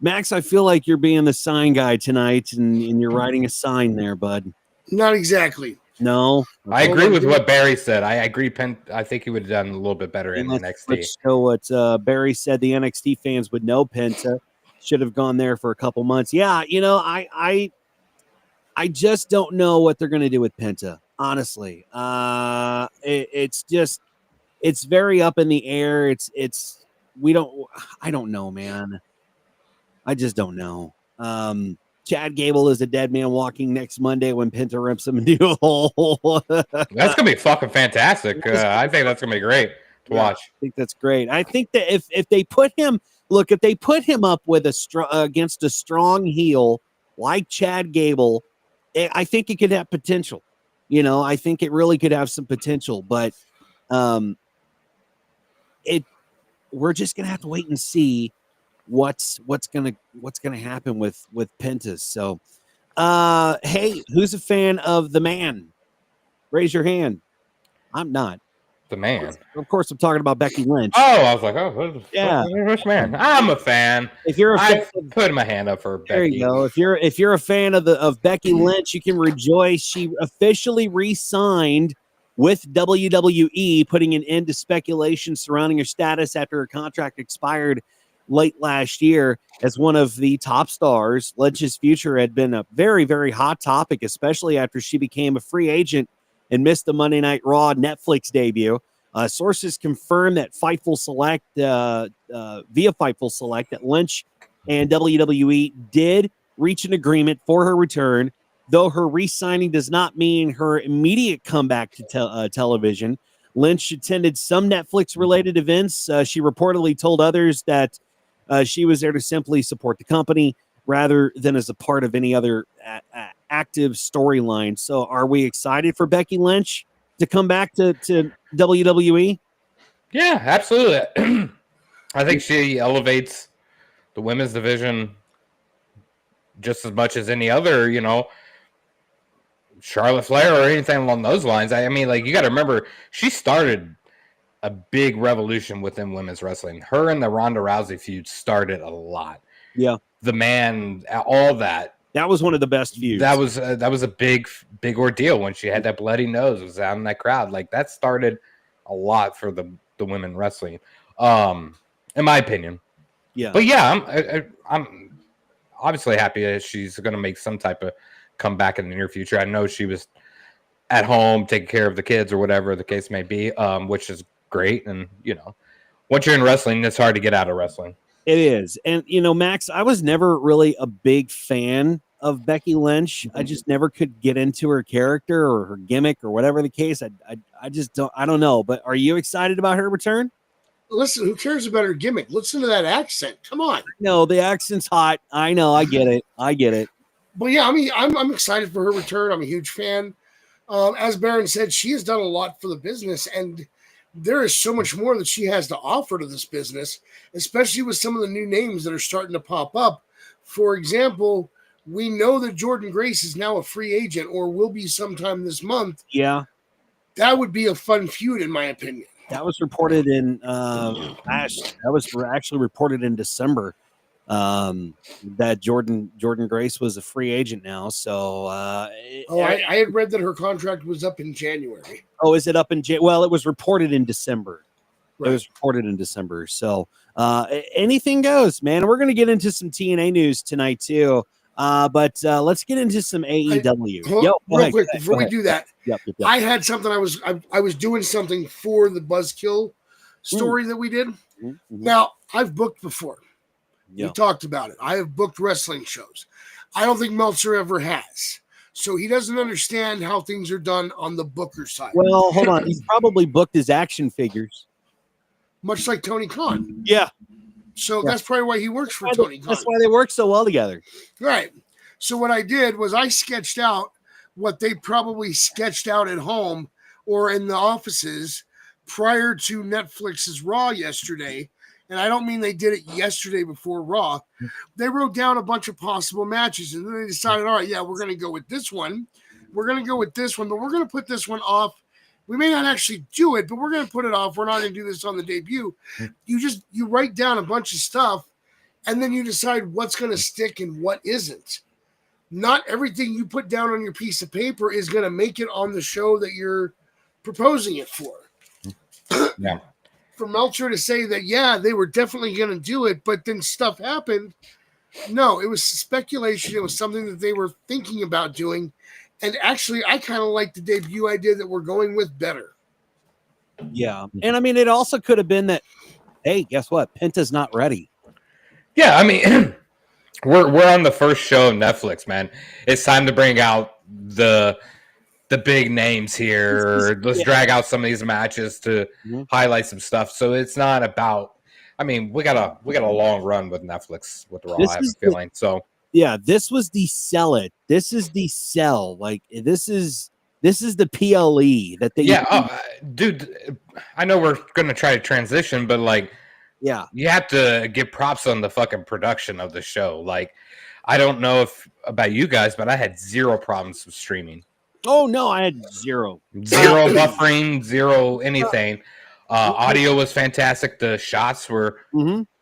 Max, I feel like you're being the sign guy tonight, and you're writing a sign there, bud. Not exactly. No, I agree with what Barry said. I agree. I think he would have done a little bit better in NXT. Let's show what Barry said. The NXT fans would know Penta. Should have gone there for a couple months. Yeah, I just don't know what they're going to do with Penta. Honestly, it's very up in the air. I don't know, man. I just don't know. Chad Gable is a dead man walking next Monday when Penta rips him into a hole. That's gonna be fucking fantastic. I think that's gonna be great to watch. I think that's great. I think that if they put him up with against a strong heel like Chad Gable, I think it could have potential. I think it really could have some potential, but we're just gonna have to wait and see what's gonna happen with Pentas. So, hey, who's a fan of the man? Raise your hand. I'm not. The man. Of course, I'm talking about Becky Lynch. Oh, I was like, oh, Yeah. which man? I'm a fan. If you're a fan, I put my hand up for there Becky. you go. If you're a fan of Becky Lynch, you can rejoice. She officially re-signed with WWE, putting an end to speculation surrounding her status after her contract expired late last year as one of the top stars. Lynch's future had been a very, very hot topic, especially after she became a free agent and missed the Monday Night Raw Netflix debut. Sources confirmed that Fightful Select, via Fightful Select, that Lynch and WWE did reach an agreement for her return, though her re-signing does not mean her immediate comeback to television. Lynch attended some Netflix-related events. She reportedly told others that she was there to simply support the company rather than as a part of any other active storyline. So are we excited for Becky Lynch to come back to WWE? Yeah, absolutely. I think she elevates the women's division just as much as any other, Charlotte Flair or anything along those lines. I mean, like, you got to remember, she started a big revolution within women's wrestling. Her and the Ronda Rousey feud started a lot. Yeah. The man, all that. That was one of the best feuds. That was a big ordeal when she had that bloody nose, was out in that crowd. Like, that started a lot for the women wrestling, in my opinion. Yeah. But yeah, I'm obviously happy that she's going to make some type of comeback in the near future. I know she was at home taking care of the kids or whatever the case may be, which is great. And, once you're in wrestling, it's hard to get out of wrestling. It is. And, Max, I was never really a big fan of Becky Lynch. I just never could get into her character or her gimmick or whatever the case. I just don't know. But are you excited about her return? Listen, who cares about her gimmick? Listen to that accent. Come on. No, the accent's hot. I know. I get it. But yeah, I mean, I'm excited for her return. I'm a huge fan. As Baron said, she has done a lot for the business, and there is so much more that she has to offer to this business, especially with some of the new names that are starting to pop up. For example, we know that Jordynne Grace is now a free agent or will be sometime this month. Yeah. That would be a fun feud, in my opinion. That was reported in that was actually reported in December. That Jordynne Grace was a free agent now. So I had read that her contract was up in January. Oh, is it up in Well, it was reported in December. Right. It was reported in December. So anything goes, man. We're going to get into some TNA news tonight too. But let's get into some AEW. Real quick, before we do that, Yep. I had something. I was doing something for the Buzzkill story that we did. Mm-hmm. Now, I've booked before. Yeah. We talked about it. I have booked wrestling shows. I don't think Meltzer ever has. So he doesn't understand how things are done on the booker side. Well, hold on. He's probably booked his action figures. Much like Tony Khan. Yeah. So that's probably why he works for Tony Khan. That's why they work so well together. Right. So what I did was I sketched out what they probably sketched out at home or in the offices prior to Netflix's Raw yesterday. And I don't mean they did it yesterday before Raw. They wrote down a bunch of possible matches, and then they decided, all right, yeah, we're going to go with this one. We're going to go with this one, but we're going to put this one off. We may not actually do it, but we're going to put it off. We're not going to do this on the debut. You write down a bunch of stuff, and then you decide what's going to stick and what isn't. Not everything you put down on your piece of paper is going to make it on the show that you're proposing it for. Yeah. For Meltzer to say that, yeah, they were definitely going to do it, but then stuff happened. No, it was speculation. It was something that they were thinking about doing. And actually, I kind of like the debut idea that we're going with better. Yeah. And I mean, it also could have been that, hey, guess what? Penta's not ready. Yeah, I mean, we're on the first show of Netflix, man. It's time to bring out the big names here. Let's drag out some of these matches to highlight some stuff. So it's not about. I mean, we got a long run with Netflix with Raw. I have a feeling. So yeah, this was the sell it. This is the sell. Like this is the PLE that they. Yeah, dude. I know we're gonna try to transition, but like Yeah. You have to give props on the fucking production of the show. Like, I don't know if about you guys, but I had zero problems with streaming. Oh no, I had zero Buffering, zero anything. Audio was fantastic. The shots were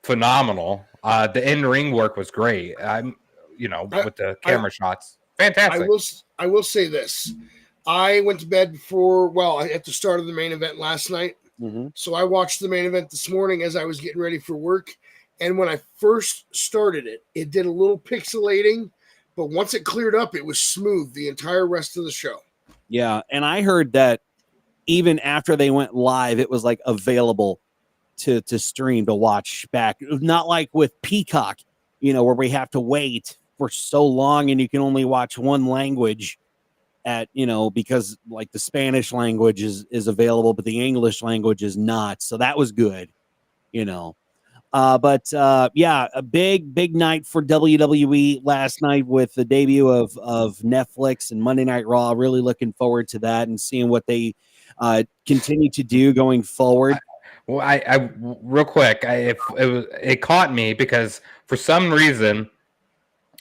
phenomenal. The in-ring work was great. With the camera shots, fantastic. I will say this. I went to bed at the start of the main event last night. So I watched the main event this morning as I was getting ready for work. And when I first started it, it did a little pixelating, but once it cleared up, it was smooth the entire rest of the show. Yeah, and I heard that even after they went live, it was like available to stream, to watch back. Not like with Peacock, where we have to wait for so long and you can only watch one language because like the Spanish language is available, but the English language is not. So that was good, But a big night for WWE last night with the debut of Netflix and Monday Night Raw. Really looking forward to that and seeing what they continue to do going forward. I real quick, it caught me because for some reason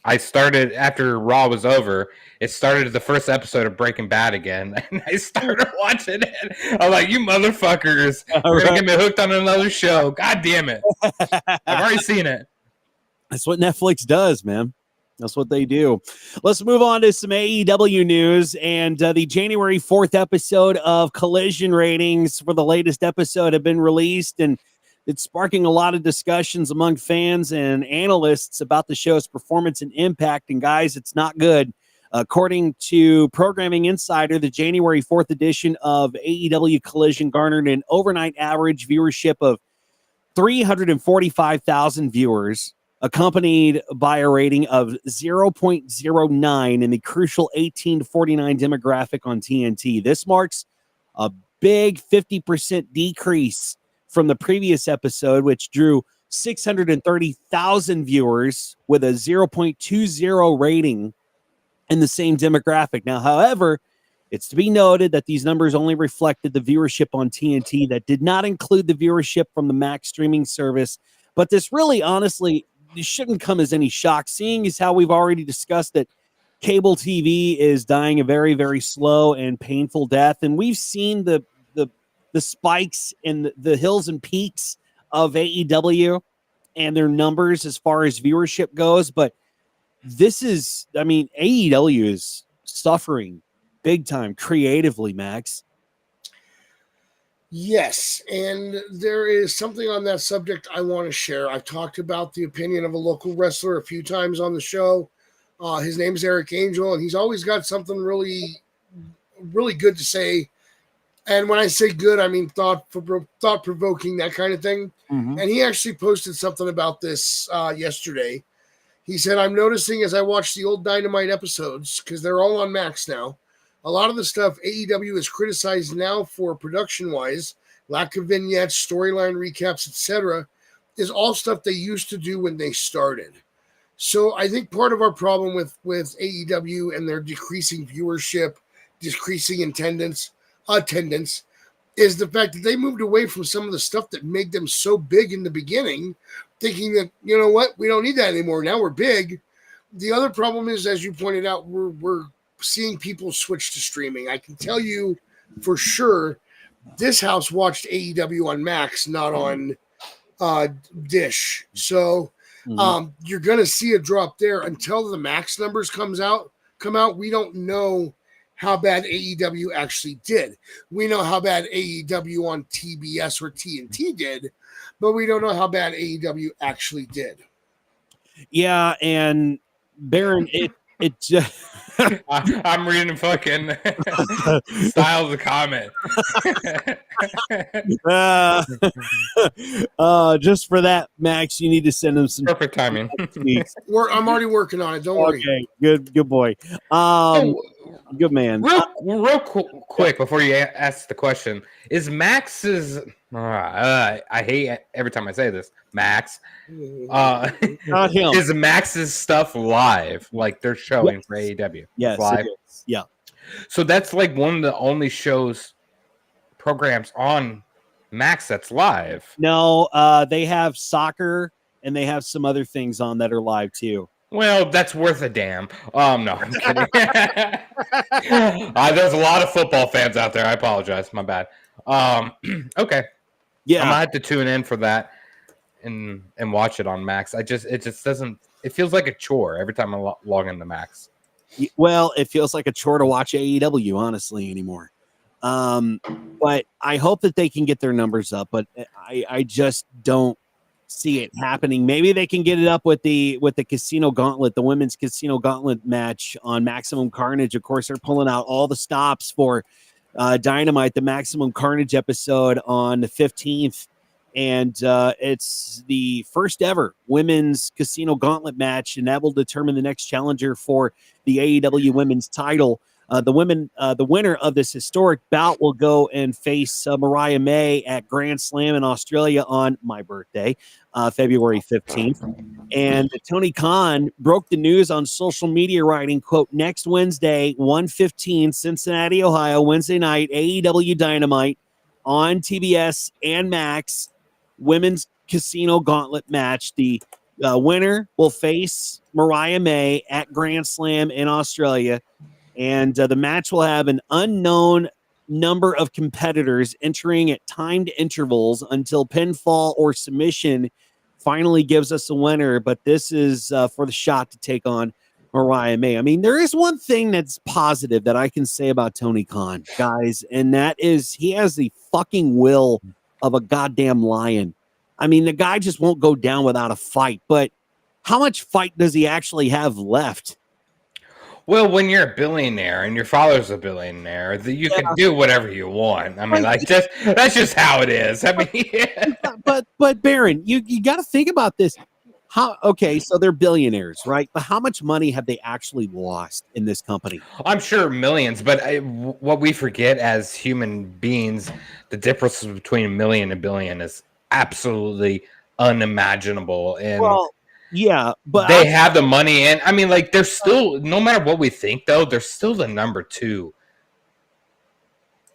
I started after Raw was over. It started the first episode of Breaking Bad again, and I started watching it. I'm like, you motherfuckers, you're gonna get me hooked on another show. God damn it. I've already seen it. That's what Netflix does, man. That's what they do. Let's move on to some AEW news. And the January 4th episode of Collision ratings for the latest episode have been released, and it's sparking a lot of discussions among fans and analysts about the show's performance and impact. And guys, it's not good. According to Programming Insider, the January 4th edition of AEW Collision garnered an overnight average viewership of 345,000 viewers, accompanied by a rating of 0.09 in the crucial 18 to 49 demographic on TNT. This marks a big 50% decrease from the previous episode, which drew 630,000 viewers with a 0.20 rating in the same demographic. Now, however, it's to be noted that these numbers only reflected the viewership on TNT. That did not include the viewership from the Max streaming service. But this really, honestly, this shouldn't come as any shock, seeing as how we've already discussed that cable TV is dying a very, very slow and painful death. And we've seen the spikes and the hills and peaks of AEW and their numbers as far as viewership goes. But AEW is suffering big time creatively, Max. Yes, and there is something on that subject I want to share. I've talked about the opinion of a local wrestler a few times on the show. His name's Eric Angel, and he's always got something really, really good to say. And when I say good, I mean thought-provoking, that kind of thing. And he actually posted something about this yesterday. He said, I'm noticing as I watch the old Dynamite episodes, because they're all on Max now, a lot of the stuff AEW is criticized now for production-wise, lack of vignettes, storyline recaps, etc., is all stuff they used to do when they started. So I think part of our problem with AEW and their decreasing viewership, decreasing attendance, is the fact that they moved away from some of the stuff that made them so big in the beginning, thinking that, you know what, we don't need that anymore. Now we're big. The other problem is, as you pointed out, we're seeing people switch to streaming. I can tell you for sure this house watched AEW on Max, not on Dish. So you're going to see a drop there until the Max numbers come out. We don't know how bad AEW actually did. We know how bad AEW on TBS or TNT did, but we don't know how bad AEW actually did. Yeah, and Baron, it just I'm reading fucking Styles' comment. Just for that, Max, you need to send him some perfect timing. I'm already working on it. Don't worry. Okay, good boy. Good man. Real quick before you ask the question, is Max's? I hate every time I say this. Max, not him. Is Max's stuff live? Like they're showing for AEW? Yes, live. Yeah. So that's like one of the only programs on Max, that's live. No, they have soccer and they have some other things on that are live too. Well, that's worth a damn. No, I'm kidding. There's a lot of football fans out there. I apologize. My bad. Okay. Yeah. I might have to tune in for that and watch it on Max. It just doesn't. It feels like a chore every time I log into Max. Well, it feels like a chore to watch AEW, honestly, anymore. But I hope that they can get their numbers up. But I just don't see it happening. Maybe they can get it up with the Casino Gauntlet, the women's Casino Gauntlet match on Maximum Carnage. Of course, they're pulling out all the stops for Dynamite, the Maximum Carnage episode on the 15th. And it's the first ever women's Casino Gauntlet match, and that will determine the next challenger for the AEW women's title. The winner of this historic bout will go and face Mariah May at Grand Slam in Australia on my birthday, February 15th. And Tony Khan broke the news on social media, writing, quote, next Wednesday, 1:15, Cincinnati, Ohio, Wednesday night, AEW Dynamite on TBS and Max, women's Casino Gauntlet match. The winner will face Mariah May at Grand Slam in Australia. And the match will have an unknown number of competitors entering at timed intervals until pinfall or submission finally gives us a winner. But this is for the shot to take on Mariah May. I mean, there is one thing that's positive that I can say about Tony Khan, guys, and that is he has the fucking will of a goddamn lion. I mean, the guy just won't go down without a fight. But how much fight does he actually have left? Well, when you're a billionaire and your father's a billionaire, you can do whatever you want. I mean, that's just how it is. I mean, but Baron, you got to think about this. Okay, so they're billionaires, right? But how much money have they actually lost in this company? I'm sure millions, but what we forget as human beings, the difference between a million and a billion is absolutely unimaginable. And yeah, but they have the money, and I mean, like, they're still, no matter what we think, though, they're still the number 2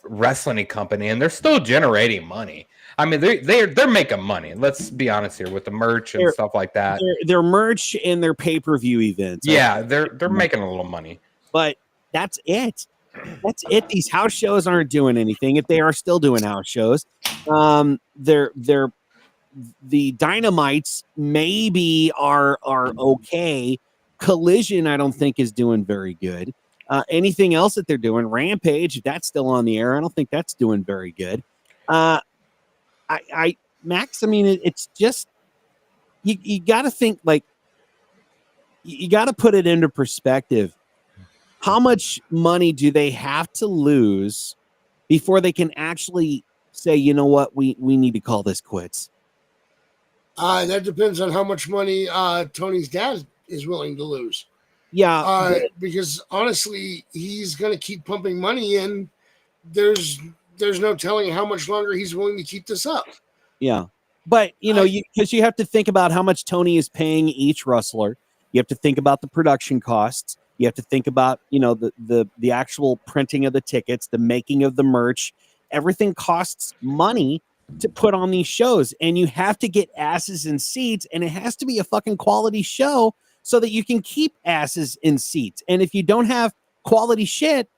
wrestling company, and they're still generating money. I mean, they're making money. Let's be honest here with the merch and stuff like that. Their merch and their pay-per-view events. Yeah, they're making a little money, but that's it. That's it. These house shows aren't doing anything. If they are still doing house shows, the Dynamites maybe are okay. Collision, I don't think, is doing very good. Anything else that they're doing, Rampage, that's still on the air. I don't think that's doing very good. Max, I mean, it's just you got to think, like, you got to put it into perspective. How much money do they have to lose before they can actually say, you know what, we need to call this quits? That depends on how much money Tony's dad is willing to lose. Yeah. Because honestly, he's going to keep pumping money in. There's no telling how much longer he's willing to keep this up. Yeah. But, because you have to think about how much Tony is paying each wrestler. You have to think about the production costs. You have to think about, the actual printing of the tickets, the making of the merch. Everything costs money to put on these shows, and you have to get asses in seats, and it has to be a fucking quality show so that you can keep asses in seats. And if you don't have quality shit,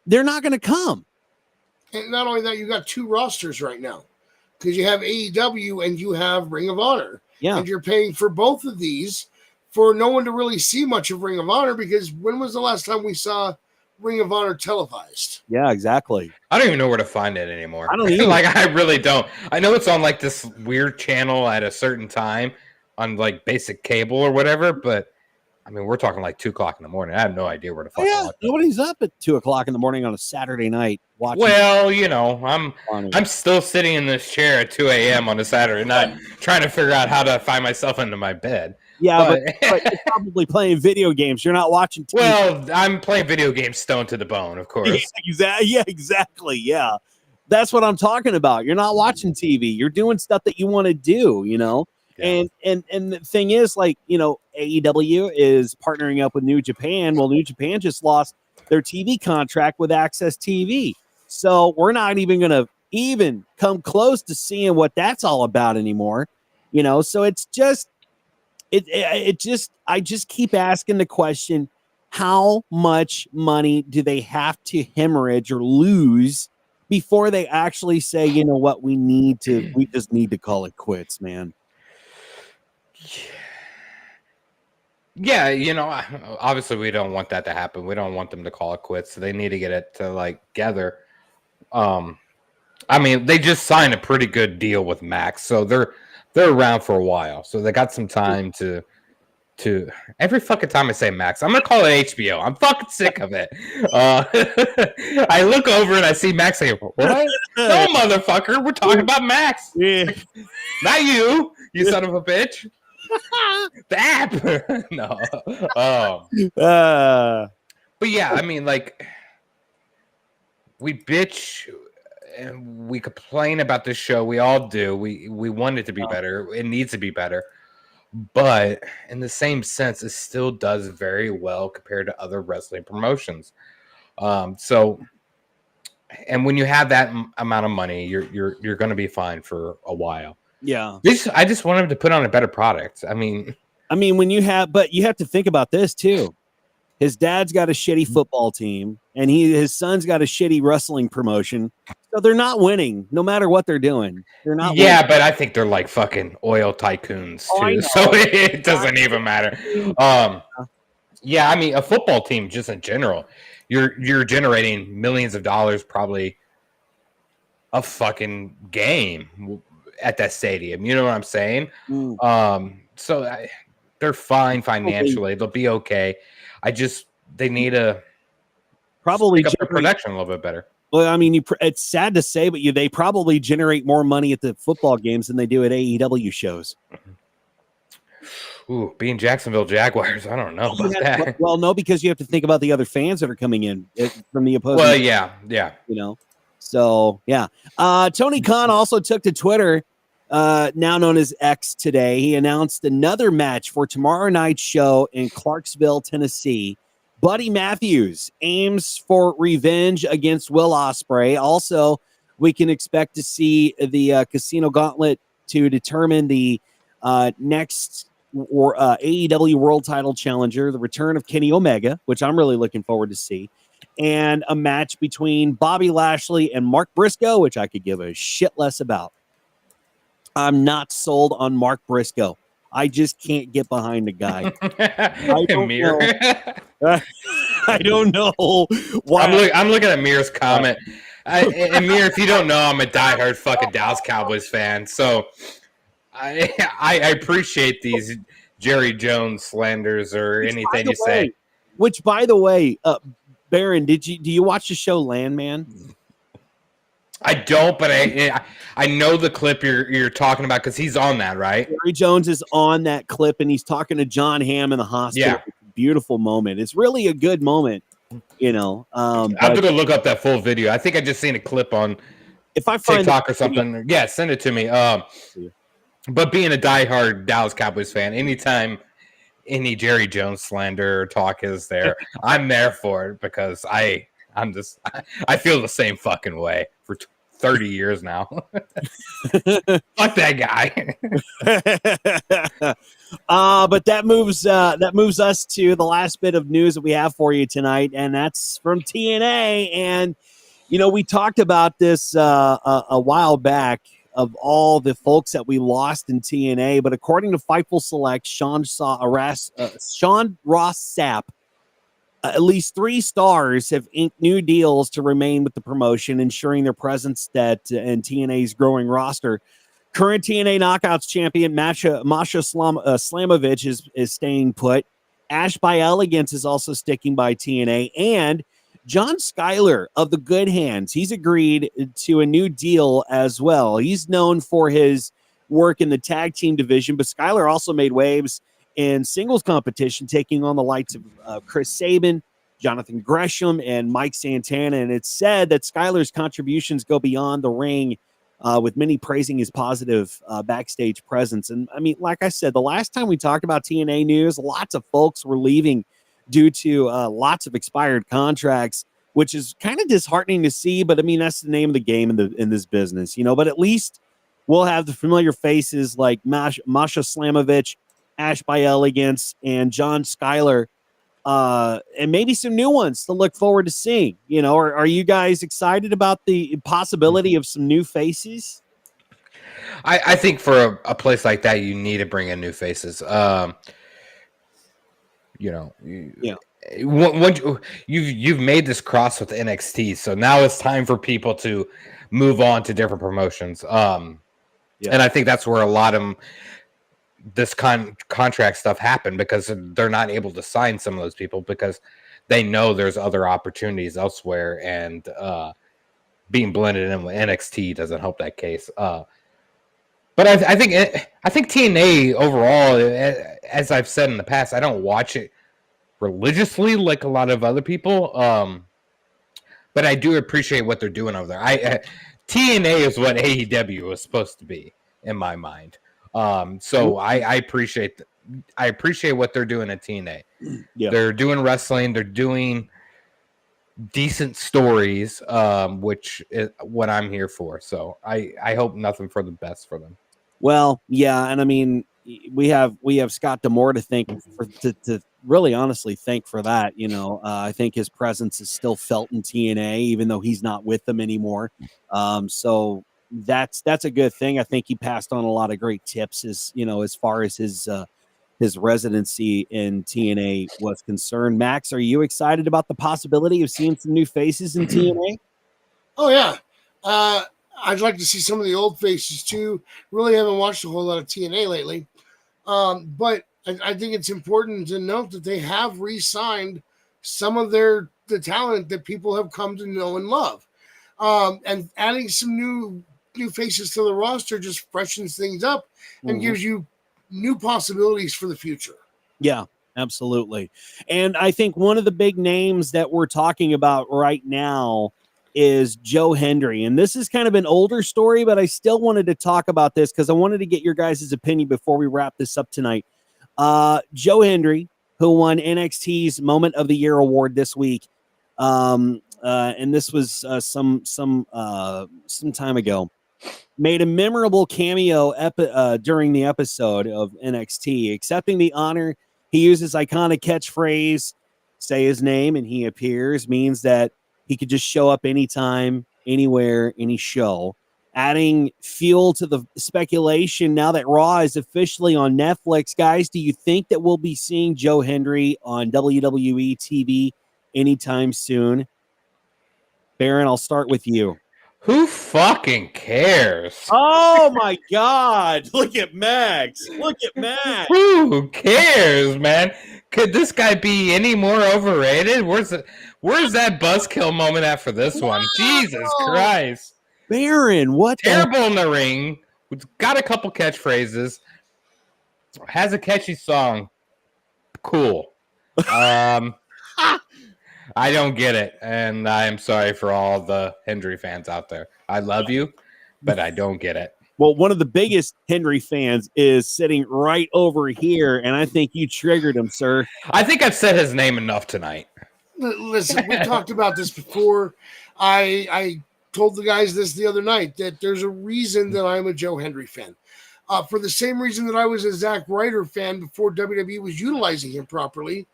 they're not going to come. And not only that, you got 2 rosters right now because you have AEW and you have Ring of Honor. Yeah. And you're paying for both of these for no one to really see much of Ring of Honor, because when was the last time we saw Ring of Honor televised? Yeah, exactly. I don't even know where to find it anymore. I don't either. Like, I really don't. I know it's on like this weird channel at a certain time on like basic cable or whatever, but I mean, we're talking like 2:00 in the morning. I have no idea where to find it. Nobody's up at 2:00 in the morning on a Saturday night watching. Well, I'm still sitting in this chair at 2 a.m. on a Saturday night trying to figure out how to find myself into my bed. Yeah, but you're probably playing video games. You're not watching TV. Well, I'm playing video games stoned to the bone, of course. Yeah, exactly. Yeah. That's what I'm talking about. You're not watching TV. You're doing stuff that you want to do, Yeah. And the thing is, like, AEW is partnering up with New Japan. Well, New Japan just lost their TV contract with Access TV. So we're not even going to even come close to seeing what that's all about anymore. So it's just I just keep asking the question, how much money do they have to hemorrhage or lose before they actually say, you know what, we just need to call it quits, man. Yeah, obviously we don't want that to happen. We don't want them to call it quits. So they need to get it together. I mean, they just signed a pretty good deal with Max, so they're around for a while. So they got some time to every fucking time I say Max, I'm gonna call it HBO. I'm fucking sick of it. I look over and I see Max say, "What? No, motherfucker, we're talking about Max. Yeah. Not you son of a bitch." The app. No. But yeah, I mean, we bitch and we complain about this show. We all do. We want it to be better. It needs to be better. But in the same sense, it still does very well compared to other wrestling promotions. So, and when you have that amount of money, you're going to be fine for a while. Yeah. I just want him to put on a better product. I mean, but you have to think about this too. His dad's got a shitty football team, and his son's got a shitty wrestling promotion. So they're not winning, no matter what they're doing. They're not. Yeah, winning. but I think they're like fucking oil tycoons too, so it doesn't even matter. Yeah, I mean, a football team, just in general, you're generating millions of dollars probably a fucking game at that stadium. You know what I'm saying? So they're fine financially. They'll be okay. They need to probably pick up their production a little bit better. Well, I mean, it's sad to say, but they probably generate more money at the football games than they do at AEW shows. Ooh, being Jacksonville Jaguars, I don't know about that. Well, no, because you have to think about the other fans that are coming in from the opposing. Well, yeah. So, yeah. Tony Khan also took to Twitter, now known as X today. He announced another match for tomorrow night's show in Clarksville, Tennessee. Buddy Matthews aims for revenge against Will Ospreay. Also, we can expect to see the Casino Gauntlet to determine the next AEW World Title Challenger, the return of Kenny Omega, which I'm really looking forward to see, and a match between Bobby Lashley and Mark Briscoe, which I could give a shit less about. I'm not sold on Mark Briscoe. I just can't get behind the guy. I don't know why. I'm looking at Mir's comment. And Mir, if you don't know, I'm a diehard fucking Dallas Cowboys fan. So I appreciate these Jerry Jones slanders or anything you say. Which, by the way, Baron, do you watch the show Landman? I don't, but I know the clip you're talking about because he's on that, right? Jerry Jones is on that clip, and he's talking to John Hamm in the hospital. Yeah. Beautiful moment. It's really a good moment, I'm going to look up that full video. I think I just seen a clip on if I find TikTok or something. Yeah, send it to me. But being a diehard Dallas Cowboys fan, anytime any Jerry Jones slander or talk is there, I'm there for it because I feel the same fucking way for 30 years now. Fuck that guy. But that moves us to the last bit of news that we have for you tonight, and that's from TNA. And we talked about this a while back of all the folks that we lost in TNA, but according to Fightful Select, Sean Ross Sapp, at least 3 stars have inked new deals to remain with the promotion, ensuring their presence in TNA's growing roster. Current TNA Knockouts champion Masha Slamovich is staying put. Ash by Elegance is also sticking by TNA. And John Schuyler of the Good Hands, he's agreed to a new deal as well. He's known for his work in the tag team division, but Schuyler also made waves in singles competition, taking on the likes of Chris Sabin, Jonathan Gresham, and Mike Santana. And it's said that Schuyler's contributions go beyond the ring, with many praising his positive backstage presence. And I mean, like I said, the last time we talked about TNA news, lots of folks were leaving due to lots of expired contracts. which is kind of disheartening to see. But I mean, that's the name of the game in this business, you know. But at least we'll have the familiar faces like Masha Slamovich, Ash by Elegance, and John Schuyler, and maybe some new ones to look forward to seeing. You know, are you guys excited about the possibility of some new faces? I think for a place like that, you need to bring in new faces. Once you've made this cross with NXT, so now it's time for people to move on to different promotions. And I think that's where a lot of this contract stuff happened, because they're not able to sign some of those people because they know there's other opportunities elsewhere, and being blended in with NXT doesn't help that case. But I think TNA overall, as I've said in the past, I don't watch it religiously like a lot of other people. But I do appreciate what they're doing over there. TNA is what AEW was supposed to be in my mind. So I appreciate what they're doing at TNA. Yeah. They're doing wrestling. They're doing decent stories, which is what I'm here for. So I hope nothing for the best for them. Well, yeah, and I mean, we have Scott D'Amore to thank to really honestly thank for that. You know, I think his presence is still felt in TNA, even though he's not with them anymore. So that's a good thing. I think he passed on a lot of great tips, as far as his residency in TNA was concerned. Max, are you excited about the possibility of seeing some new faces in TNA? Oh yeah. I'd like to see some of the old faces too. Really haven't watched a whole lot of TNA lately. But I think it's important to note that they have re-signed some of the talent that people have come to know and love. And adding some new faces to the roster just freshens things up and gives you new possibilities for the future. Yeah, absolutely. And I think one of the big names that we're talking about right now is Joe Hendry. And this is kind of an older story, but I still wanted to talk about this because I wanted to get your guys' opinion before we wrap this up tonight. Joe Hendry, who won NXT's Moment of the Year award this week, and this was some time ago, made a memorable cameo during the episode of NXT. Accepting the honor, he used his iconic catchphrase, "Say his name and he appears," means that he could just show up anytime, anywhere, any show. Adding fuel to the speculation now that Raw is officially on Netflix. Guys, do you think that we'll be seeing Joe Hendry on WWE TV anytime soon? Baron, I'll start with you. Who fucking cares? Oh my God. Look at Max. Look at Max. Who cares, man? Could this guy be any more overrated? Where's that buzzkill moment after this one? Jesus Christ. Baron, what? Terrible in the ring. Got a couple catchphrases. Has a catchy song. Cool. I don't get it, and I am sorry for all the Hendry fans out there. I love you, but I don't get it. Well, one of the biggest Hendry fans is sitting right over here, and I think you triggered him, sir. I think I've said his name enough tonight. Listen, we talked about this before. I told the guys this the other night, that there's a reason that I'm a Joe Hendry fan. For the same reason that I was a Zack Ryder fan before WWE was utilizing him properly.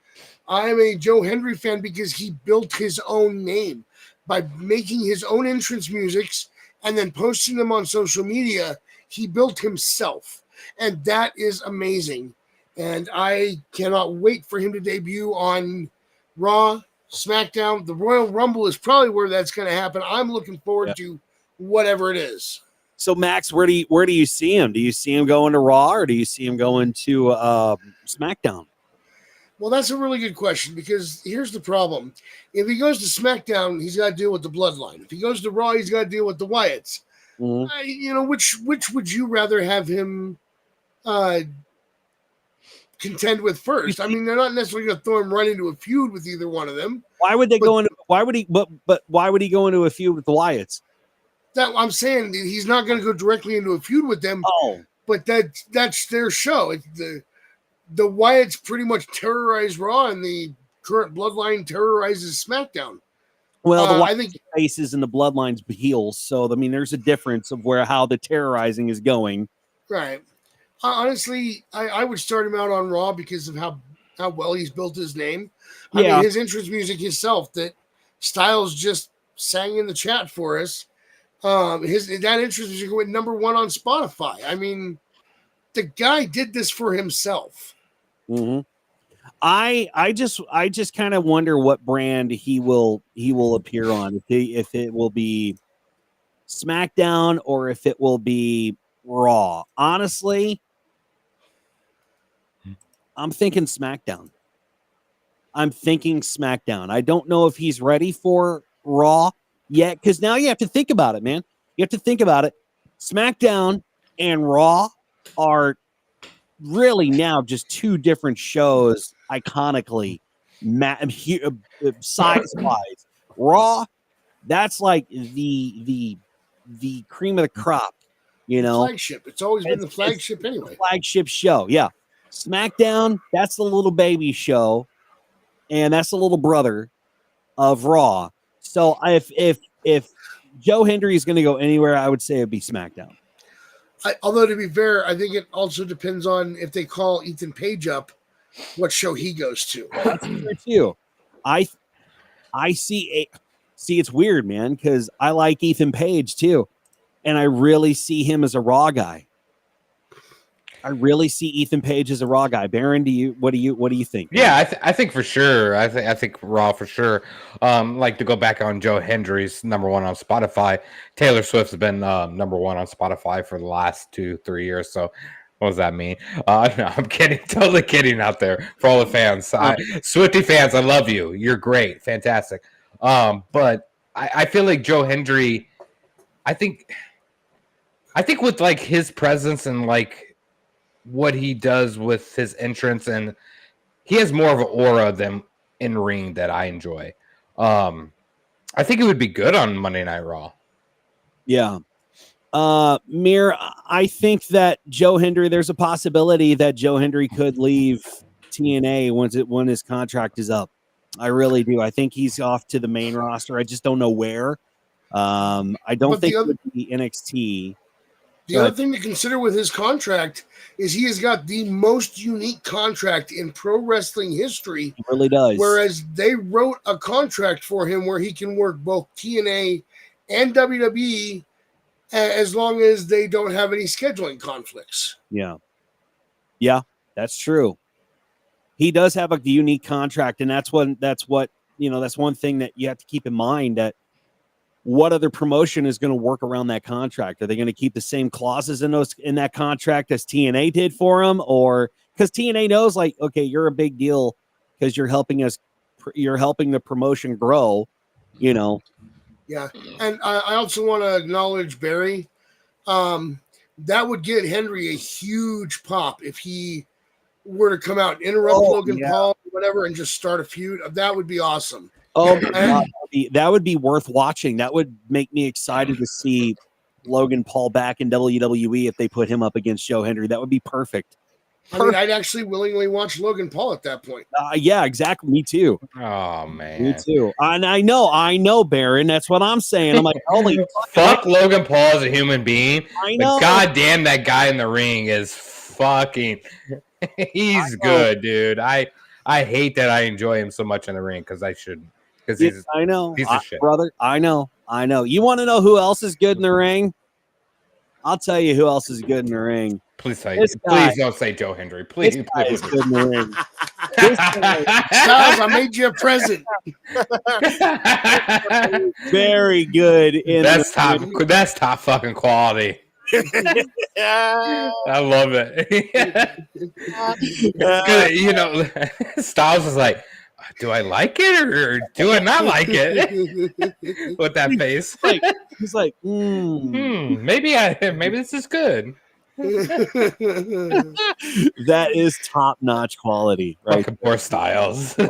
I'm a Joe Hendry fan because he built his own name by making his own entrance musics and then posting them on social media. He built himself, and that is amazing. And I cannot wait for him to debut on Raw, SmackDown. The Royal Rumble is probably where that's going to happen. I'm looking forward to whatever it is. So, Max, where do you see him? Do you see him going to Raw, or do you see him going to SmackDown? Well, that's a really good question, because here's the problem. If he goes to SmackDown, he's got to deal with the Bloodline. If he goes to Raw, he's got to deal with the Wyatts. Mm-hmm. Which would you rather have him contend with first? I mean, they're not necessarily going to throw him right into a feud with either one of them. Why would they go into? Why would he? But why would he go into a feud with the Wyatts? That I'm saying, he's not going to go directly into a feud with them. Oh, but that's their show. It's the Wyatts pretty much terrorize Raw, and the current Bloodline terrorizes SmackDown. Well, the I think faces and the bloodlines heels. So I mean, there's a difference of how the terrorizing is going. right. Honestly, I would start him out on Raw because of how well he's built his name. I mean, his entrance music himself that Styles just sang in the chat for us. That entrance music went #1 on Spotify. I mean, the guy did this for himself. Mm-hmm. I just kind of wonder what brand he will appear on. If it will be SmackDown or if it will be Raw. Honestly, I'm thinking SmackDown. I don't know if he's ready for Raw yet, because now you have to think about it, man. You have to think about it. SmackDown and Raw are really now just two different shows iconically, size-wise. Raw, that's like the cream of the crop, Flagship. It's always been the flagship anyway. Flagship show, yeah. SmackDown, that's the little baby show, and that's the little brother of Raw. So if Joe Hendry is going to go anywhere, I would say it'd be SmackDown. Although to be fair, I think it also depends on if they call Ethan Page up, what show he goes to. That's true too. I see. It's weird, man, because I like Ethan Page too, and I really see him as a Raw guy. I really see Ethan Page as a Raw guy. Baron, what do you think? Yeah, I think for sure. I think Raw for sure. Like to go back on Joe Hendry's #1 on Spotify. Taylor Swift's been #1 on Spotify for the last 2-3 years. So what does that mean? No, I'm kidding. Totally kidding out there for all the fans. Swiftie fans, I love you. You're great. Fantastic. But I feel like Joe Hendry, I think with like his presence and like what he does with his entrance, and he has more of an aura than in ring that I enjoy. I think it would be good on Monday Night Raw. Yeah. Mir, I think that Joe Hendry, there's a possibility that Joe Hendry could leave TNA when his contract is up. I really do. I think he's off to the main roster. I just don't know where. I don't think it would be NXT. The other thing to consider with his contract is he has got the most unique contract in pro wrestling history. He really does. Whereas they wrote a contract for him where he can work both TNA and WWE as long as they don't have any scheduling conflicts. Yeah. Yeah, that's true. He does have a unique contract, and that's one thing that you have to keep in mind, that what other promotion is going to work around that contract? Are they going to keep the same clauses in that contract as TNA did for him? Or because TNA knows, like, okay, you're a big deal because you're helping the promotion grow, Yeah. And I also want to acknowledge Barry. That would get Henry a huge pop if he were to come out and interrupt Logan Paul, whatever, and just start a feud. That would be awesome. Oh, that would be worth watching. That would make me excited to see Logan Paul back in WWE if they put him up against Joe Hendry. That would be perfect. I mean, I'd actually willingly watch Logan Paul at that point. Yeah, exactly. Me too. Oh, man. Me too. And I know, Baron. That's what I'm saying. I'm like, holy fuck Logan Paul as a human being. I know. But goddamn, that guy in the ring is fucking. He's good, dude. I hate that I enjoy him so much in the ring because I shouldn't. Because I know, piece of shit. Brother. I know. You want to know who else is good in the ring? I'll tell you who else is good in the ring. Please don't say Joe Hendry. Please. This guy is good in the ring. Charles, I made you a present. Very good. That's top fucking quality. I love it. Styles is like, do I like it or do I not like it? With that face, he's like, maybe this is good. That is top-notch quality, right? Fucking poor Styles. I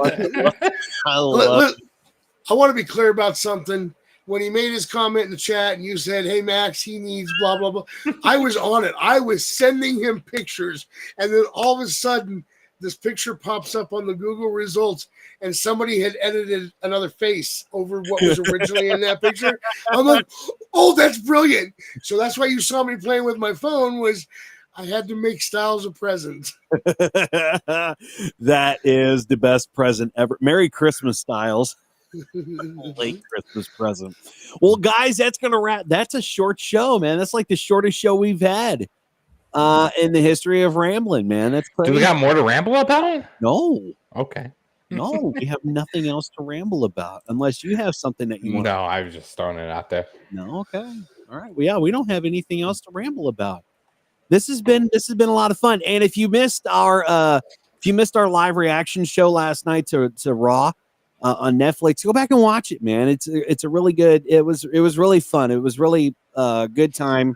want to be clear about something. When he made his comment in the chat and you said, hey, Max, he needs blah, blah, blah, I was on it. I was sending him pictures. And then all of a sudden, this picture pops up on the Google results, and somebody had edited another face over what was originally in that picture. I'm like, oh, that's brilliant. So that's why you saw me playing with my phone, was I had to make Styles a present. That is the best present ever. Merry Christmas, Styles. Late Christmas present. Well, guys, that's gonna wrap. That's a short show, man. That's like the shortest show we've had in the history of rambling, man. That's crazy. Do we got more to ramble about? No. Okay. No, we have nothing else to ramble about unless you have something that you want. No, I was just throwing it out there. No, okay. All right. Well, yeah, we don't have anything else to ramble about. This has been a lot of fun. And if you missed our live reaction show last night to Raw on Netflix, go back and watch it, man. It's a really good. It was really fun. It was really good time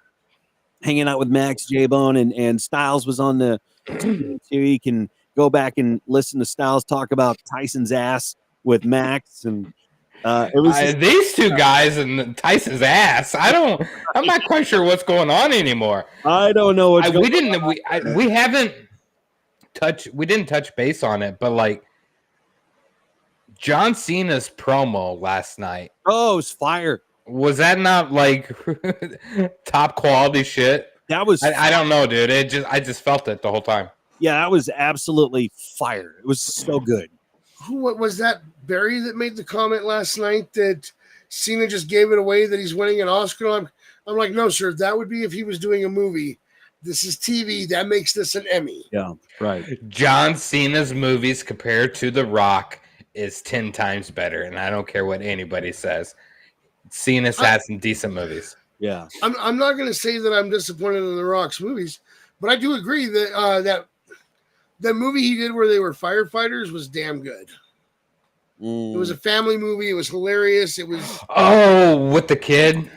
hanging out with Max, J-Bone, and Styles was on the too. You can go back and listen to Styles talk about Tyson's ass with Max, and it was these two guys and Tyson's ass. I'm not quite sure what's going on anymore. I don't know what's going on. We didn't touch base on it, but like John Cena's promo last night. Oh, it was fire. Was that not like top quality shit? That was. I don't know, dude. I just felt it the whole time. Yeah, that was absolutely fire. It was so good. What was that? Barry that made the comment last night that Cena just gave it away that he's winning an Oscar. I'm like, no, sir. That would be if he was doing a movie. This is TV. That makes this an Emmy. Yeah, right. John Cena's movies compared to The Rock is 10 times better, and I don't care what anybody says. Cena's had some decent movies. Yeah. I'm not going to say that I'm disappointed in The Rock's movies, but I do agree that that movie he did where they were firefighters was damn good. It was a family movie. It was hilarious. It was with the kid.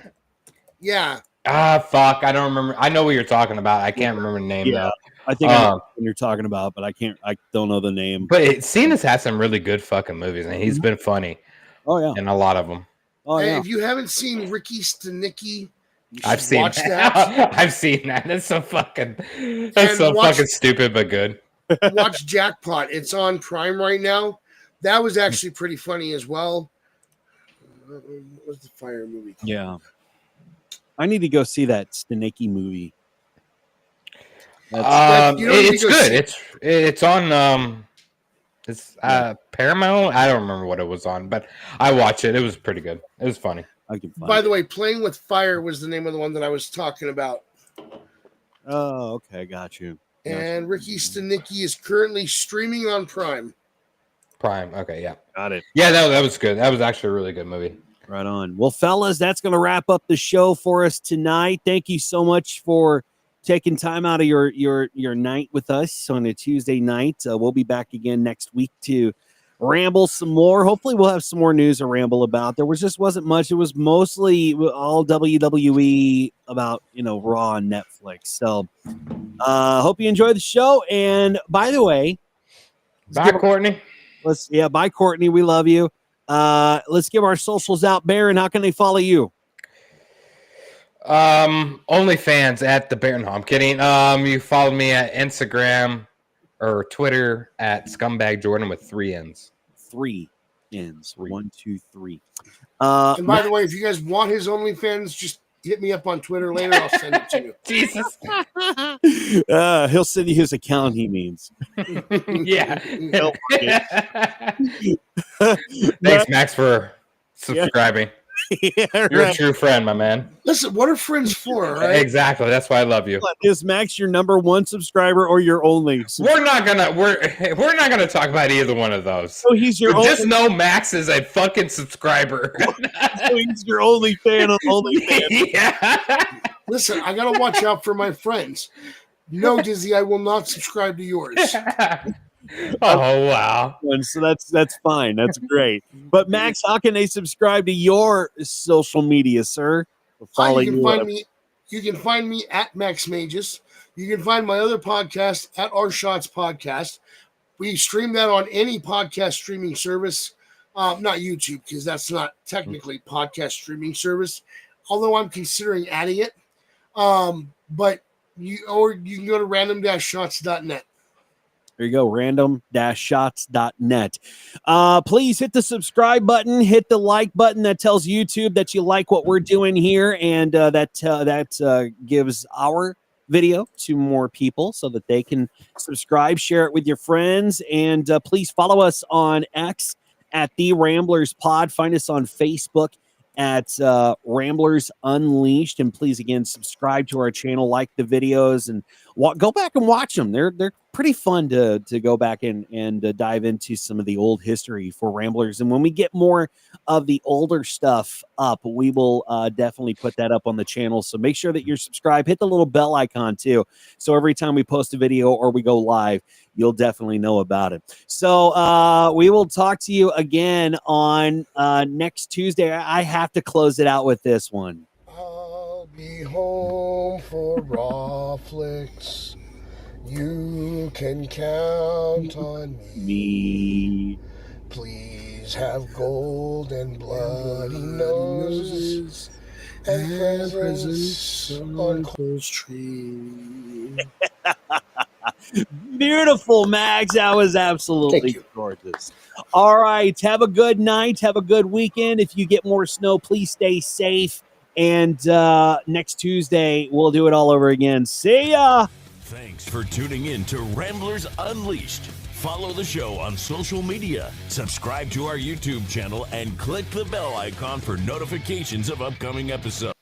Yeah. Fuck. I don't remember. I know what you're talking about. I can't remember the name though. I think I know what you're talking about, but I don't know the name. But Cena's had some really good fucking movies, and he's been funny. Oh yeah, in a lot of them. Oh yeah. If you haven't seen Ricky Stanicki, I've seen that. I've seen that. That's so fucking stupid, but good. Watch Jackpot. It's on Prime right now. That was actually pretty funny as well. What's the fire movie called? Yeah. I need to go see that Stanicki movie. It's good. It's on Paramount. I don't remember what it was on, but I watched it. It was pretty good. It was funny. By the way, Playing with Fire was the name of the one that I was talking about. Oh, okay, got you. And Ricky Stanicki is currently streaming on Prime. Okay, yeah. Got it. Yeah, that was good. That was actually a really good movie. Right on. Well, fellas, that's going to wrap up the show for us tonight. Thank you so much for taking time out of your night with us on a Tuesday night. We'll be back again next week to ramble some more. Hopefully we'll have some more news to ramble about. There wasn't much. It was mostly all WWE about, Raw and Netflix. So hope you enjoyed the show. And by the way, bye, Courtney. Bye, Courtney. We love you. Let's give our socials out. Baron, how can they follow you? OnlyFans at the Bear. No, I'm kidding. You follow me at Instagram or Twitter at Scumbag Jordan with 3 N's. 3 N's. 1, 2, 3. And by the way, if you guys want his OnlyFans, just hit me up on Twitter later. I'll send it to you. Jesus. He'll send you his account, he means. Yeah. Thanks, Max, for subscribing. Yeah, You're a true friend, my man. Listen, what are friends for, right? Exactly. That's why I love you. Is Max your number 1 subscriber or your only? We're not gonna talk about either one of those. So he's your only. Just know Max is a fucking subscriber. So he's your only fan of OnlyFans. Yeah. Listen, I gotta watch out for my friends. No, Dizzy, I will not subscribe to yours. Oh wow! So that's fine. That's great. But Max, how can they subscribe to your social media, sir? You can find me at Max Magus. You can find my other podcast at Our Shots Podcast. We stream that on any podcast streaming service, not YouTube because that's not technically podcast streaming service. Although I'm considering adding it, but you can go to random-shots.net. There you go, random-shots.net. Please hit the subscribe button, hit the like button. That tells YouTube that you like what we're doing here, and that gives our video to more people so that they can subscribe, share it with your friends, and please follow us on X at The Ramblers Pod. Find us on Facebook at Ramblers Unleashed, and please again subscribe to our channel, like the videos, and go back and watch them. They're pretty fun to go back and dive into some of the old history for Ramblers. And when we get more of the older stuff up, we will definitely put that up on the channel. So make sure that you're subscribed. Hit the little bell icon too, so every time we post a video or we go live, you'll definitely know about it. So we will talk to you again on next Tuesday. I have to close it out with this one. I'll be home for Raw Flicks. You can count on me. Please have gold and bloody noses and presents on Cole's tree. Beautiful, Max. That was absolutely gorgeous. All right. Have a good night. Have a good weekend. If you get more snow, please stay safe. And next Tuesday, we'll do it all over again. See ya. Thanks for tuning in to Ramblers Unleashed. Follow the show on social media, subscribe to our YouTube channel, and click the bell icon for notifications of upcoming episodes.